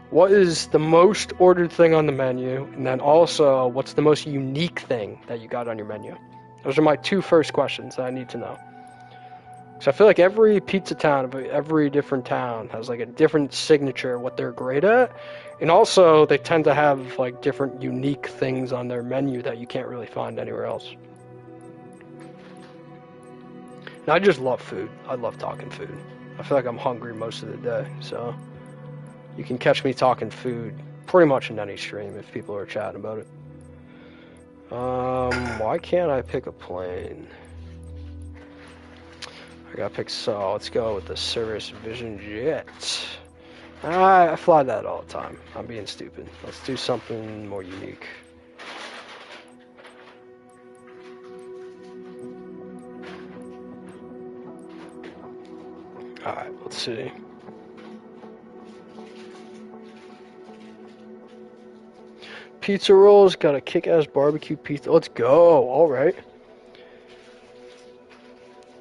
What is the most ordered thing on the menu? And then also, what's the most unique thing that you got on your menu? Those are my two first questions that I need to know. So I feel like every pizza town, every different town has like a different signature, what they're great at. And also, they tend to have like different unique things on their menu that you can't really find anywhere else. And I just love food. I love talking food. I feel like I'm hungry most of the day, so you can catch me talking food pretty much in any stream if people are chatting about it. Why can't I pick a plane? I gotta pick, so let's go with the Service Vision Jet. I fly that all the time. I'm being stupid. Let's do something more unique. Alright, let's see. Pizza rolls, got a kick-ass barbecue pizza. Let's go. Alright.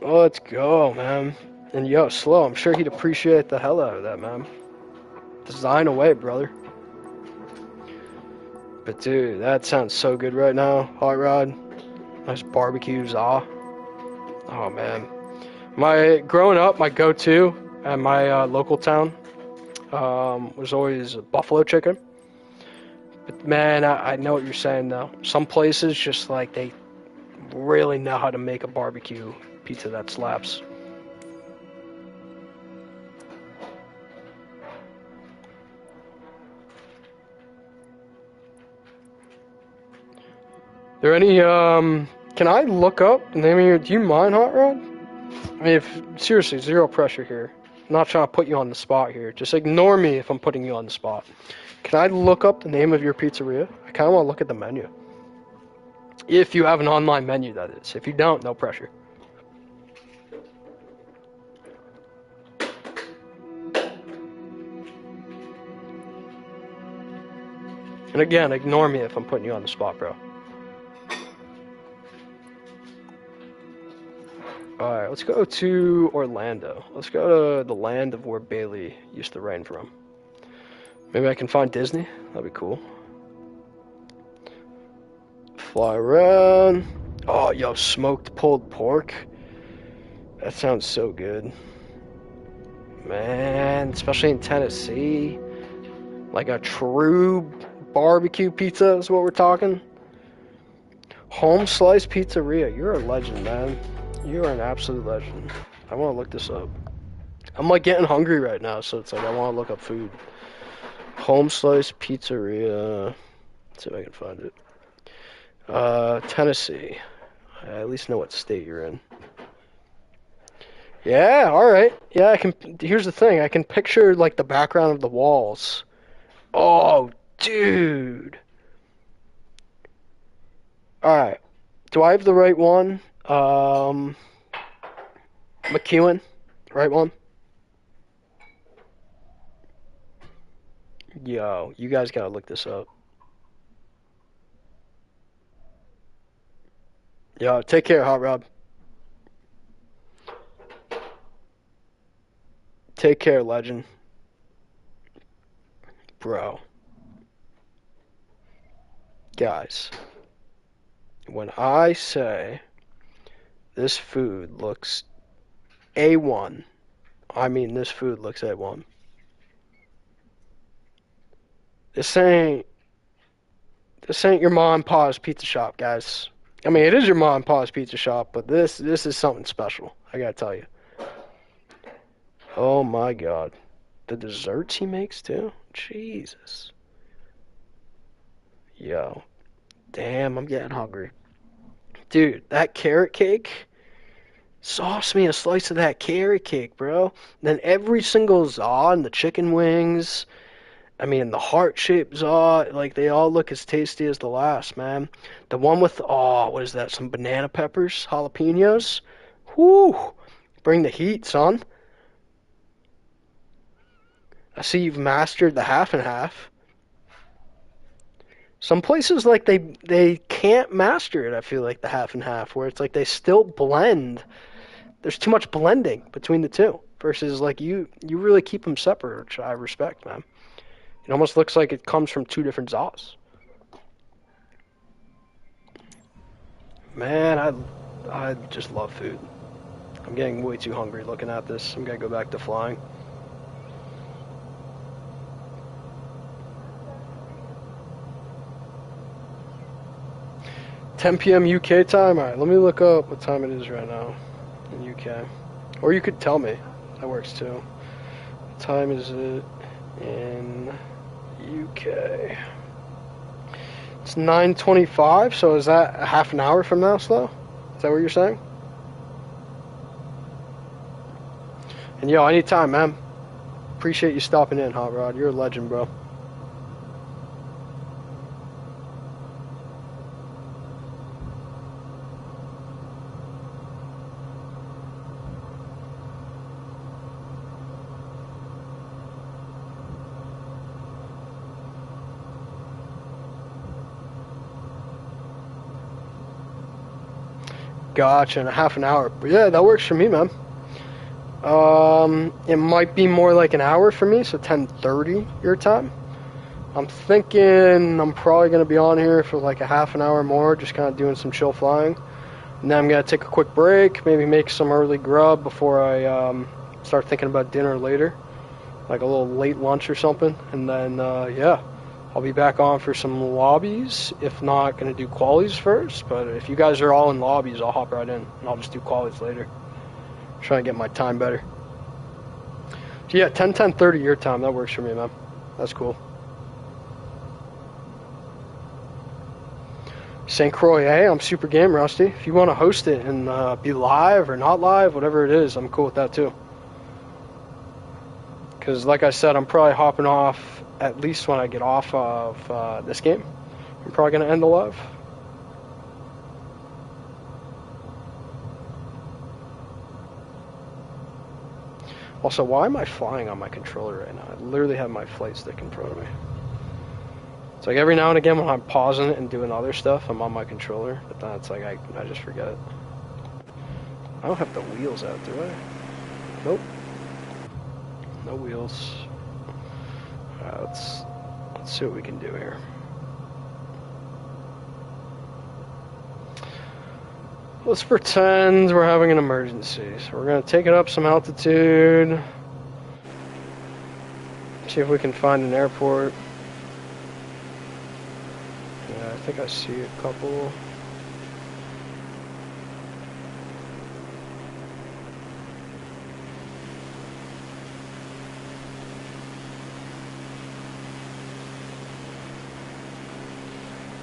Let's go, man. And yo, Slow, I'm sure he'd appreciate the hell out of that, man. Design away, brother. But dude, that sounds so good right now. Hot Rod. Nice barbecue za. Oh man. Growing up, my go-to at my local town was always buffalo chicken. But man, I know what you're saying though. Some places just like they really know how to make a barbecue pizza that slaps. There any can I look up the name of your, do you mind, Hot Rod? I mean, seriously, zero pressure here. I'm not trying to put you on the spot here. Just ignore me if I'm putting you on the spot. Can I look up the name of your pizzeria? I kind of want to look at the menu. If you have an online menu, that is. If you don't, no pressure. And again, ignore me if I'm putting you on the spot, bro. Alright, let's go to Orlando. Let's go to the land of where Bailey used to reign from. Maybe I can find Disney? That'd be cool. Fly around. Oh, yo, smoked pulled pork. That sounds so good. Man, especially in Tennessee. Like a true barbecue pizza is what we're talking. Home Slice Pizzeria. You're a legend, man. You are an absolute legend. I want to look this up. I'm like getting hungry right now, so it's like I want to look up food. Home Slice Pizzeria. Let's see if I can find it. Tennessee. I at least know what state you're in. Yeah, alright. Yeah, I can. Here's the thing. I can picture like the background of the walls. Oh, dude. Alright. Do I have the right one? McEwen? Right one? Yo, you guys gotta look this up. Yo, take care, Hot Rod. Take care, legend. Bro. Guys. When I say this food looks A1, I mean this food looks A1. This ain't your mom and pa's pizza shop, guys. I mean, it is your mom and pa's pizza shop, but this is something special. I gotta tell you. Oh my God, the desserts he makes too. Jesus. Yo, damn, I'm getting hungry, dude. That carrot cake. Sauce me a slice of that carrot cake, bro. Then every single za and the chicken wings. I mean, the heart-shaped za, like, they all look as tasty as the last, man. The one with, oh, what is that, some banana peppers, jalapenos? Whoo! Bring the heat, son. I see you've mastered the half and half. Some places, like, they can't master it, I feel like, the half and half, where it's like they still blend. There's too much blending between the two, versus, like, you really keep them separate, which I respect, man. It almost looks like it comes from two different zas. Man, I just love food. I'm getting way too hungry looking at this. I'm gonna go back to flying. $10 p.m. UK time? Alright, let me look up what time it is right now in UK. Or you could tell me. That works too. What time is it in UK? It's 9:25, so is that a half an hour from now, Slow? Is that what you're saying? And yo, anytime, man. Appreciate you stopping in, Hot Rod. You're a legend, bro. Gotcha, in a half an hour. But yeah, that works for me, man. It might be more like an hour for me, so 10:30 your time. I'm thinking I'm probably going to be on here for like a half an hour more, just kind of doing some chill flying. And then I'm going to take a quick break, maybe make some early grub before I start thinking about dinner later. Like a little late lunch or something. And then, yeah, I'll be back on for some lobbies. If not, going to do qualies first. But if you guys are all in lobbies, I'll hop right in. And I'll just do qualies later. Try and get my time better. So yeah, 10:30 your time. That works for me, man. That's cool. St. Croix, hey, I'm super game, Rusty. If you want to host it and be live or not live, whatever it is, I'm cool with that too. Because like I said, I'm probably hopping off at least when I get off of this game. I'm probably going to end the live. Also, why am I flying on my controller right now? I literally have my flight stick in front of me. It's like every now and again when I'm pausing it and doing other stuff, I'm on my controller, but then it's like I just forget. I don't have the wheels out, do I? Nope. No wheels. Alright, let's see what we can do here. Let's pretend we're having an emergency. So we're going to take it up some altitude. See if we can find an airport. Yeah, I think I see a couple.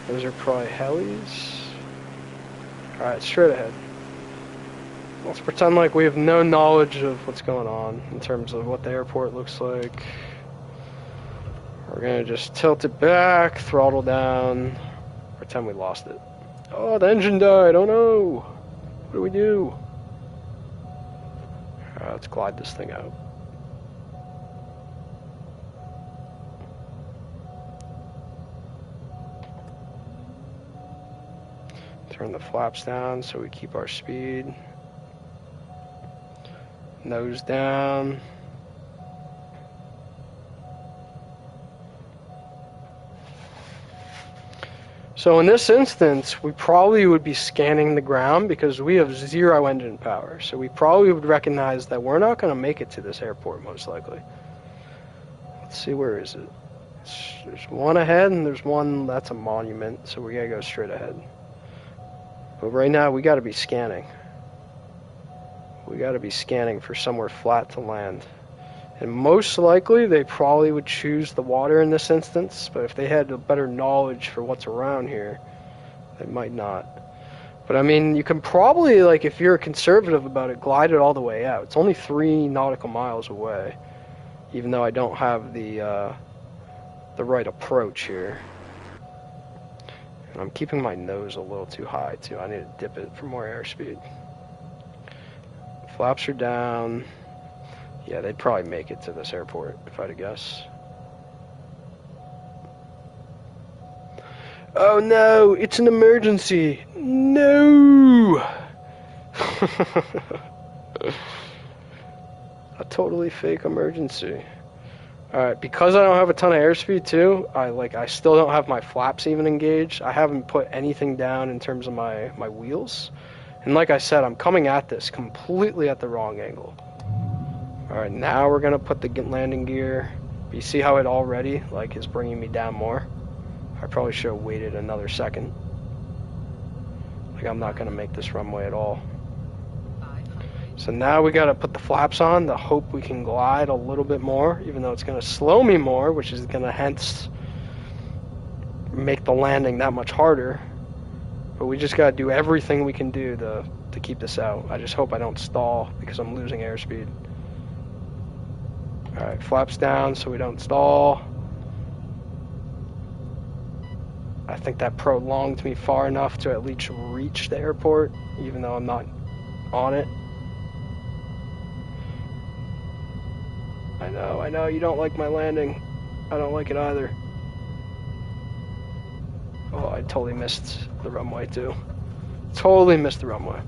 Those are probably helis. Alright, straight ahead. Let's pretend like we have no knowledge of what's going on in terms of what the airport looks like. We're gonna just tilt it back, throttle down, pretend we lost it. Oh, the engine died, oh no! What do we do? Alright, let's glide this thing out. Turn the flaps down so we keep our speed. Nose down. So in this instance, we probably would be scanning the ground because we have 0 engine power. So we probably would recognize that we're not going to make it to this airport, most likely. Let's see, where is it? There's one ahead, and there's one that's a monument, so we got to go straight ahead. But right now, we got to be scanning. We got to be scanning for somewhere flat to land. And most likely, they probably would choose the water in this instance, but if they had a better knowledge for what's around here, they might not. But I mean, you can probably, like, if you're conservative about it, glide it all the way out. It's only 3 nautical miles away, even though I don't have the right approach here. And I'm keeping my nose a little too high, too. I need to dip it for more airspeed. Flaps are down. Yeah, they'd probably make it to this airport, if I had to guess. Oh no, it's an emergency. No! A totally fake emergency. Alright, because I don't have a ton of airspeed too, I still don't have my flaps even engaged. I haven't put anything down in terms of my wheels. And like I said, I'm coming at this completely at the wrong angle. Alright, now we're gonna put the landing gear. You see how it already is bringing me down more? I probably should have waited another second. I'm not gonna make this runway at all. So now we gotta put the flaps on to hope we can glide a little bit more, even though it's gonna slow me more, which is gonna hence make the landing that much harder. But we just gotta do everything we can do to keep this out. I just hope I don't stall because I'm losing airspeed. Alright, flaps down so we don't stall. I think that prolonged me far enough to at least reach the airport, even though I'm not on it. I know, you don't like my landing. I don't like it either. Oh, I totally missed the runway too. Totally missed the runway.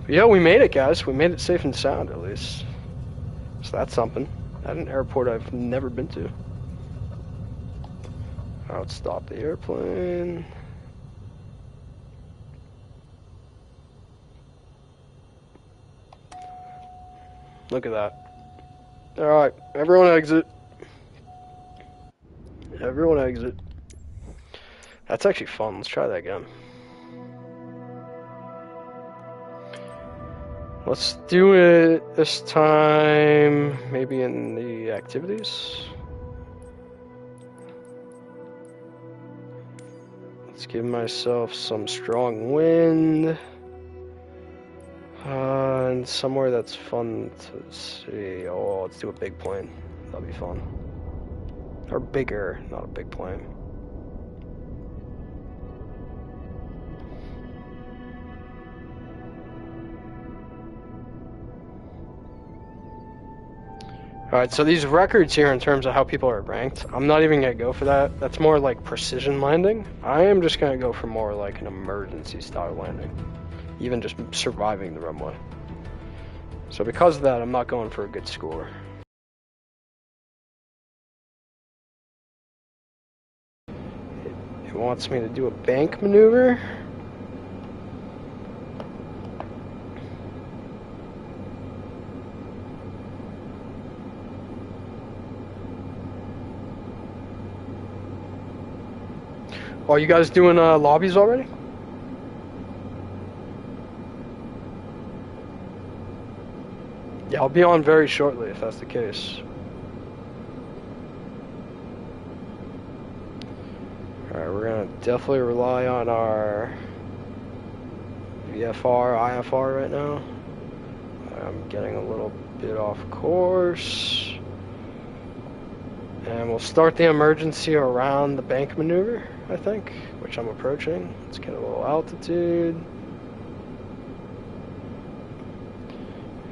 But yeah, we made it, guys. We made it safe and sound, at least. So that's something. At an airport I've never been to. I'll stop the airplane. Look at that. Alright, everyone exit. Everyone exit. That's actually fun. Let's try that again. Let's do it this time, maybe in the activities. Let's give myself some strong wind. And somewhere that's fun to see. Oh, let's do a big plane. That'll be fun. Or bigger, not a big plane. Alright, so these records here in terms of how people are ranked, I'm not even going to go for that. That's more like precision landing. I am just going to go for more like an emergency style landing. Even just surviving the runway. So because of that, I'm not going for a good score. It wants me to do a bank maneuver. Are you guys doing lobbies already? Yeah, I'll be on very shortly if that's the case. Alright, we're gonna definitely rely on our VFR, IFR right now. I'm getting a little bit off course. And we'll start the emergency around the bank maneuver, I think, which I'm approaching. Let's get a little altitude.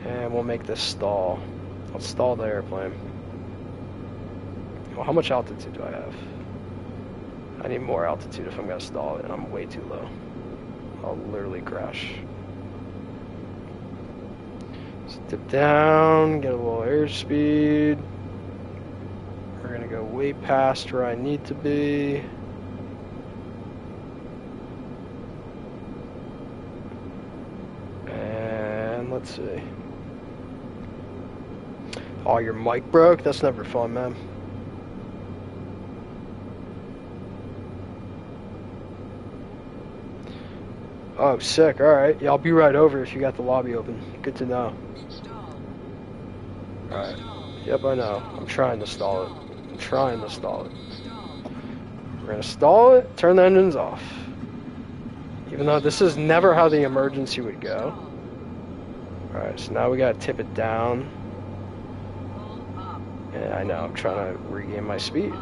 And we'll make this stall. Let's stall the airplane. Well, how much altitude do I have? I need more altitude if I'm gonna stall it, and I'm way too low. I'll literally crash. Let's dip down, get a little airspeed. We're gonna go way past where I need to be. And let's see. Oh, your mic broke? That's never fun, man. Oh, sick. Alright. Yeah, I'll be right over if you got the lobby open. Good to know. Alright. Yep, I know. I'm trying to stall it. I'm trying to stall it. We're gonna stall it, turn the engines off. Even though this is never how the emergency would go. Alright, so now we gotta tip it down. Yeah, I know. I'm trying to regain my speed.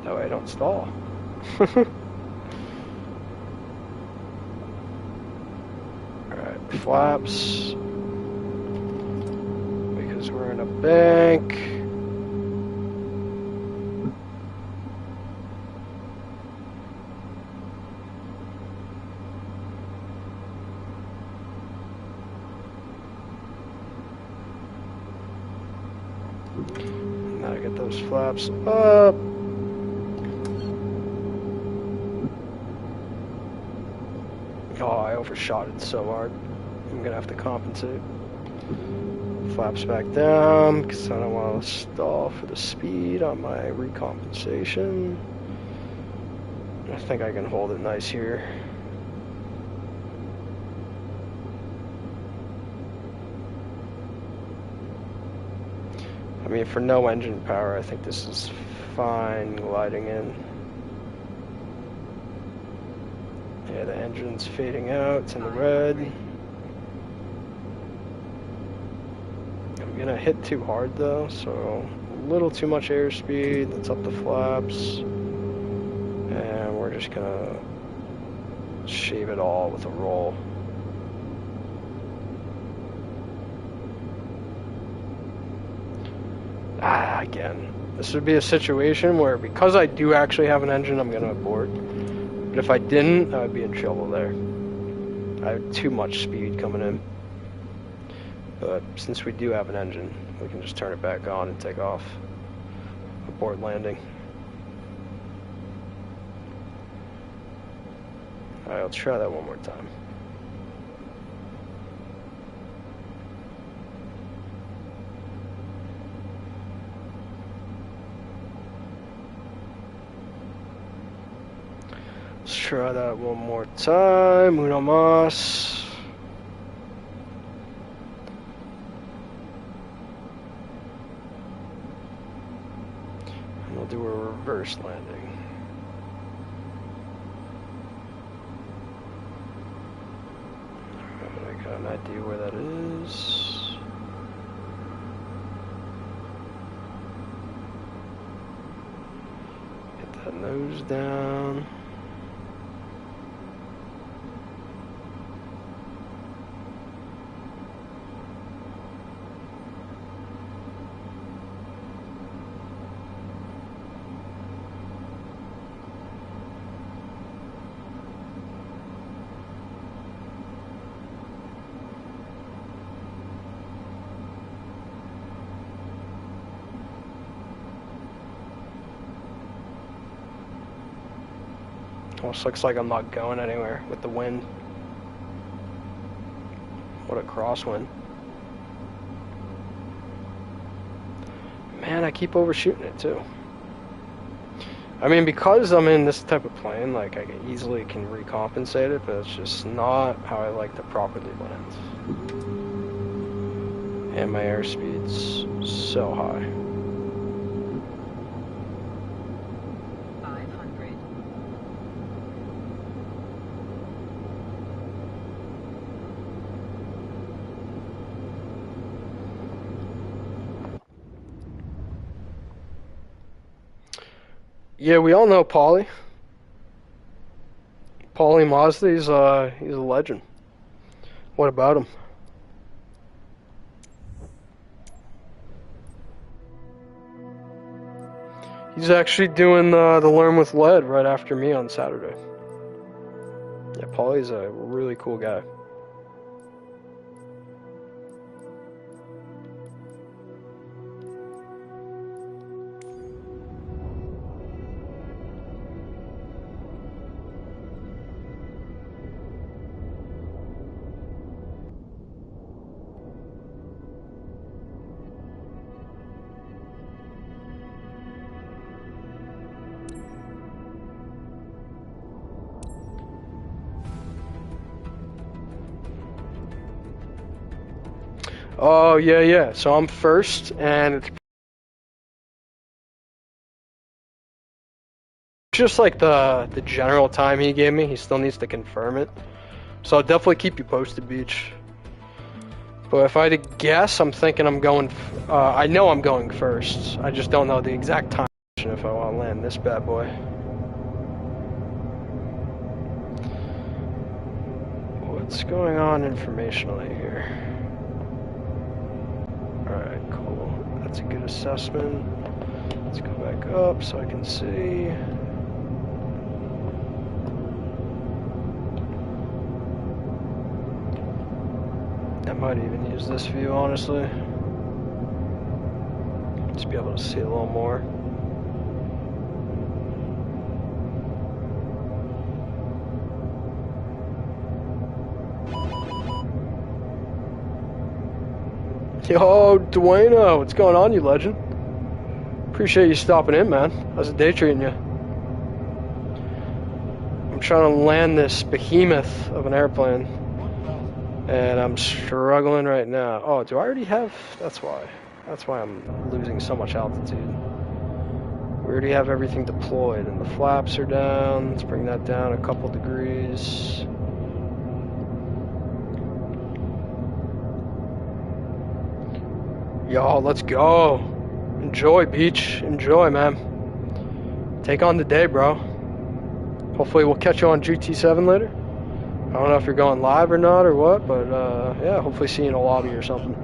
That way I don't stall. Alright, flaps. Because we're in a bank. Now get those flaps up. Oh, I overshot it so hard. I'm gonna have to compensate. Flaps back down because I don't want to stall for the speed on my recompensation. I think I can hold it nice here. I mean, for no engine power, I think this is fine gliding in. Yeah, the engine's fading out. It's in the red. I'm gonna hit too hard though, so a little too much airspeed. Let's up the flaps. And we're just gonna shave it all with a roll. Again, this would be a situation where because I do actually have an engine, I'm gonna abort. But if I didn't, I would be in trouble there. I have too much speed coming in. But since we do have an engine, we can just turn it back on and take off. Abort landing. Alright, I'll try that one more time. Let's try that one more time. Uno mas. And we'll do a reverse landing. Alright, I got an idea where that is. Get that nose down. Almost looks like I'm not going anywhere with the wind. What a crosswind. Man, I keep overshooting it too. I mean, because I'm in this type of plane, like I easily can recompensate it, but it's just not how I like to properly land. And my airspeed's so high. 500. Yeah, we all know Paulie. Paulie Mazda, he's a legend. What about him? He's actually doing the Learn with Lead right after me on Saturday. Yeah, Paulie's a really cool guy. Oh, yeah. So I'm first, and it's just like the general time he gave me. He still needs to confirm it. So I'll definitely keep you posted, Beach. But if I had to guess, I'm thinking I'm going... I know I'm going first. I just don't know the exact time if I want to land this bad boy. What's going on informationally here? Alright, cool. That's a good assessment. Let's go back up so I can see. I might even use this view, honestly. Just be able to see a little more. Yo, Dwayno, what's going on, you legend? Appreciate you stopping in, man. How's the day treating you? I'm trying to land this behemoth of an airplane, and I'm struggling right now. Oh, do I already have? That's why. That's why I'm losing so much altitude. We already have everything deployed, and the flaps are down. Let's bring that down a couple degrees. Yo, let's go. Enjoy, Beach. Enjoy, man. Take on the day, bro. Hopefully we'll catch you on GT7 later. I don't know if you're going live or not or what, but yeah, hopefully see you in a lobby or something.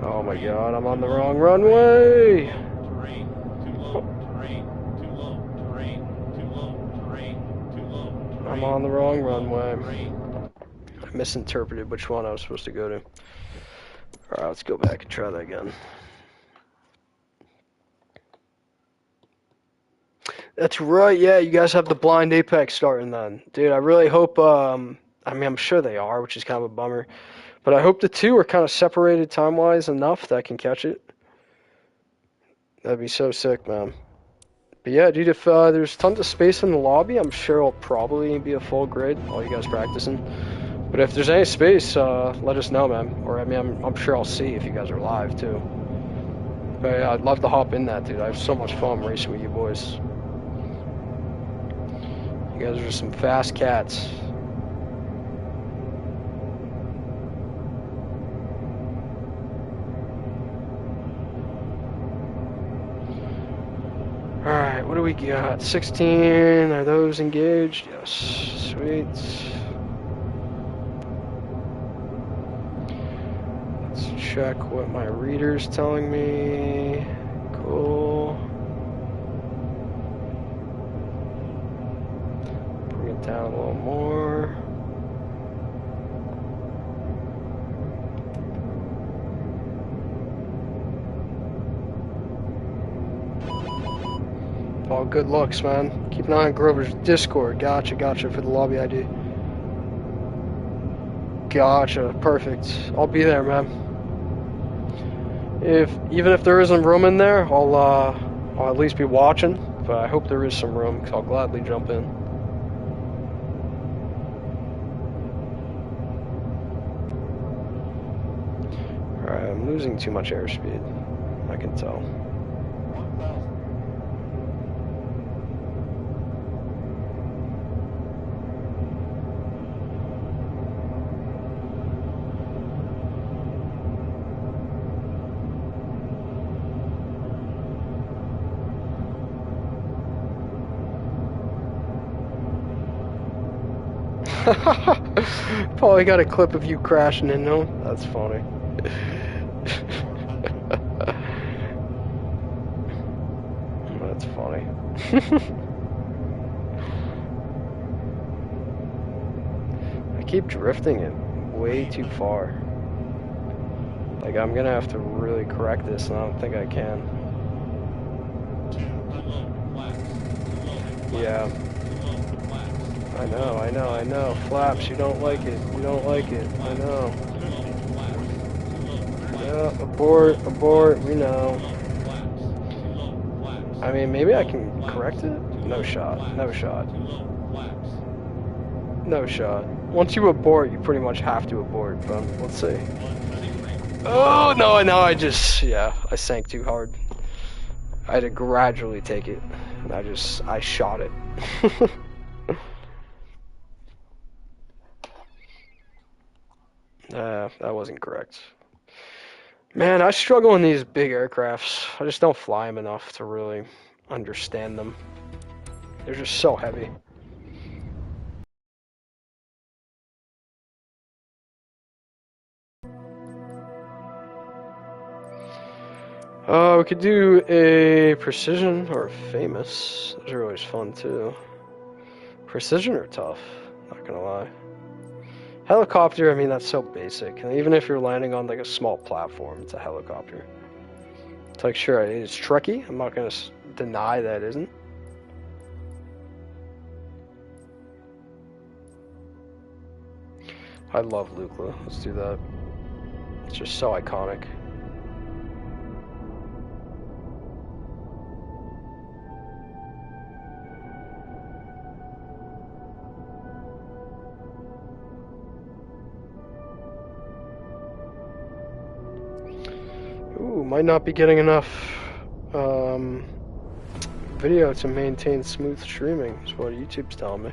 Oh my god, I'm on the wrong runway. I'm on the wrong runway. I misinterpreted which one I was supposed to go to. Alright, let's go back and try that again. That's right, yeah, you guys have the blind apex starting then. Dude, I really hope, I mean, I'm sure they are, which is kind of a bummer. But I hope the two are kind of separated time-wise enough that I can catch it. That'd be so sick, man. But yeah, dude, if there's tons of space in the lobby, I'm sure it'll probably be a full grid, all you guys practicing. But if there's any space, let us know, man. Or, I mean, I'm sure I'll see if you guys are live, too. But yeah, I'd love to hop in that, dude. I have so much fun racing with you boys. You guys are some fast cats. Alright, what do we got? 16, are those engaged? Yes, sweet. Let's check what my reader's telling me. Cool. Bring it down a little more. Oh, good looks, man. Keep an eye on Grover's Discord. Gotcha for the lobby ID. Gotcha, perfect. I'll be there, man. Even if there isn't room in there, I'll at least be watching. But I hope there is some room, because I'll gladly jump in. Alright, I'm losing too much airspeed. I can tell. Probably got a clip of you crashing into him. That's funny. That's funny. I keep drifting it way too far. Like, I'm gonna have to really correct this, and I don't think I can. Yeah. I know. Flaps, you don't like it. You don't like it. I know. Yeah, abort, we know. I mean, maybe I can correct it? No shot. No shot. No shot. Once you abort, you pretty much have to abort, but let's see. Oh, no, I sank too hard. I had to gradually take it, and I shot it. That wasn't correct. Man, I struggle in these big aircrafts. I just don't fly them enough to really understand them. They're just so heavy. We could do a precision or a famous. Those are always fun too. Precision or tough, not gonna lie. Helicopter, I mean, that's so basic. And even if you're landing on like a small platform, it's a helicopter. It's like, sure, it's tricky. I'm not gonna deny that it isn't. I love Lukla. Let's do that. It's just so iconic. Ooh, might not be getting enough video to maintain smooth streaming, is what YouTube's telling me.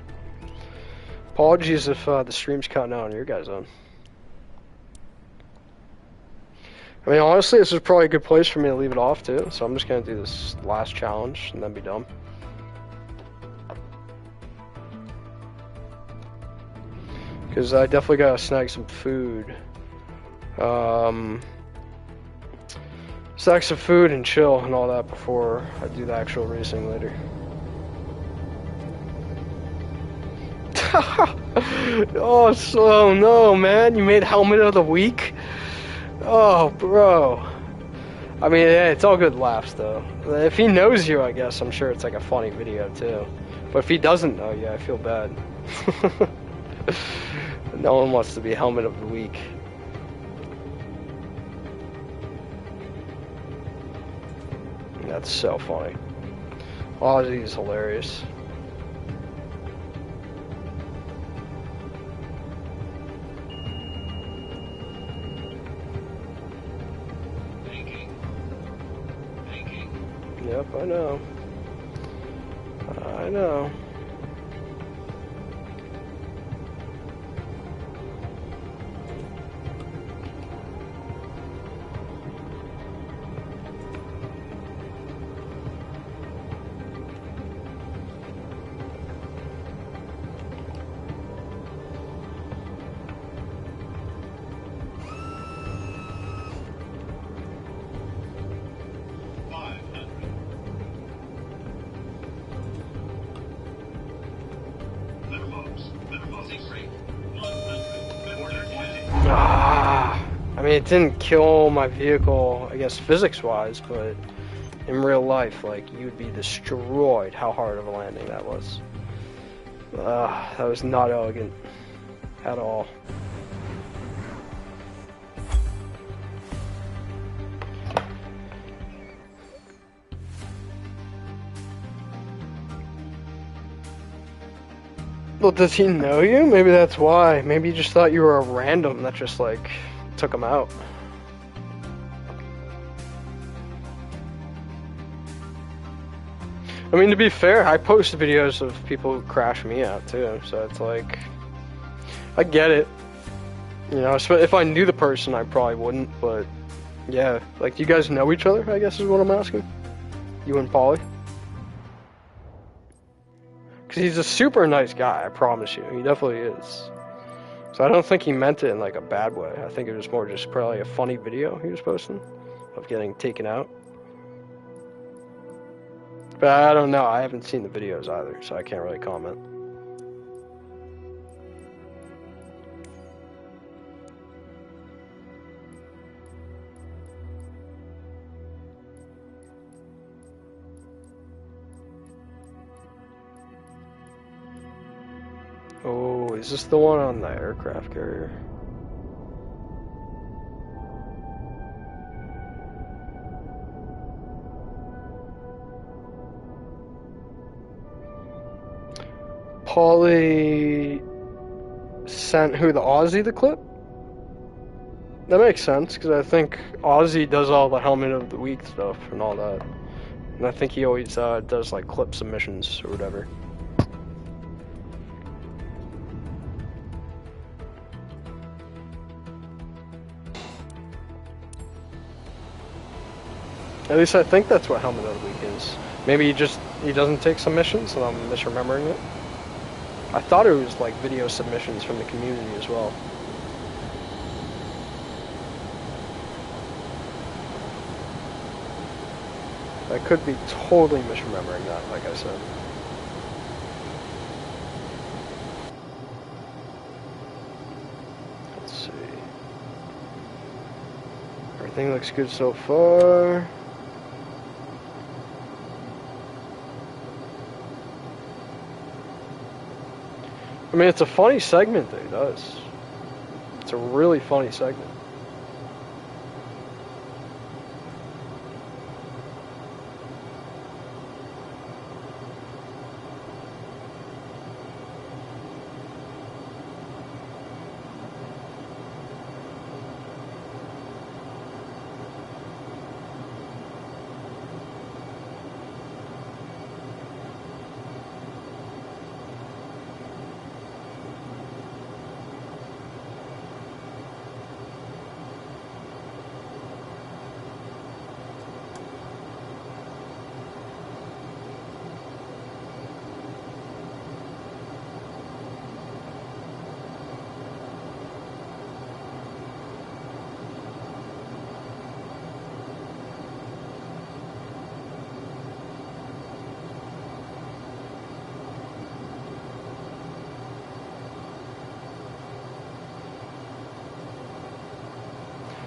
Apologies if the stream's cutting out on your guys' own. I mean, honestly, this is probably a good place for me to leave it off too, so I'm just gonna do this last challenge and then be done. Because I definitely gotta snag some food. Snag some food and chill and all that before I do the actual racing later. Oh, so no, man. You made helmet of the week? Oh, bro. I mean, yeah, it's all good laughs, though. If he knows you, I guess, I'm sure it's like a funny video, too. But if he doesn't know you, I feel bad. No one wants to be helmet of the week. That's so funny. Ozzy is hilarious. Yep, I know. I know. I mean, it didn't kill my vehicle, I guess, physics-wise, but in real life, like, you'd be destroyed how hard of a landing that was. That was not elegant at all. Well, does he know you? Maybe that's why. Maybe he just thought you were a random that just, like, took him out. I mean, to be fair, I post videos of people who crash me out, too. So it's like, I get it. You know, if I knew the person, I probably wouldn't. But, yeah. Like, do you guys know each other, I guess is what I'm asking? You and Polly? Because he's a super nice guy, I promise you. He definitely is. So I don't think he meant it in like a bad way. I think it was more just probably a funny video he was posting of getting taken out. But I don't know. I haven't seen the videos either, so I can't really comment. Oh, is this the one on the aircraft carrier? Paulie sent who, the Aussie, the clip? That makes sense, because I think Aussie does all the helmet of the week stuff and all that. And I think he always does like clip submissions or whatever. At least I think that's what helmet of the week is. Maybe he doesn't take submissions and I'm misremembering it. I thought it was like video submissions from the community as well. I could be totally misremembering that, like I said. Let's see. Everything looks good so far. I mean, it's a funny segment that he does. It's a really funny segment.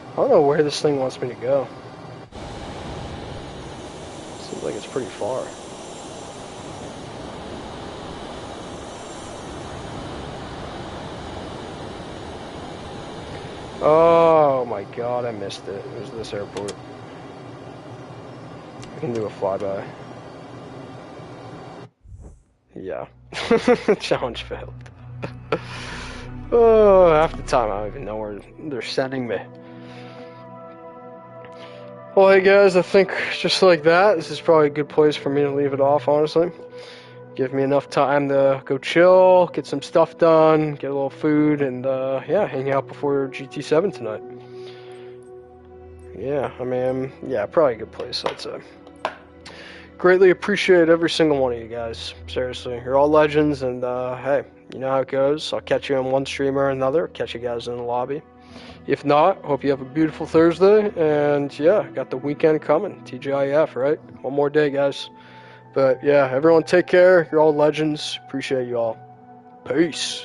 I don't know where this thing wants me to go. Seems like it's pretty far. Oh my god, I missed it. It was this airport. I can do a flyby. Yeah. Challenge failed. Oh, half the time I don't even know where they're sending me. Well, hey guys, I think just like that, this is probably a good place for me to leave it off, honestly. Give me enough time to go chill, get some stuff done, get a little food, and yeah, hang out before GT7 tonight. Yeah, I mean, yeah, probably a good place, I'd say. Greatly appreciate every single one of you guys. Seriously, you're all legends, and hey, you know how it goes. I'll catch you on one stream or another. Catch you guys in the lobby. If not, hope you have a beautiful Thursday, and yeah, got the weekend coming. TGIF, right? One more day, guys. But yeah, everyone take care. You're all legends. Appreciate you all. Peace.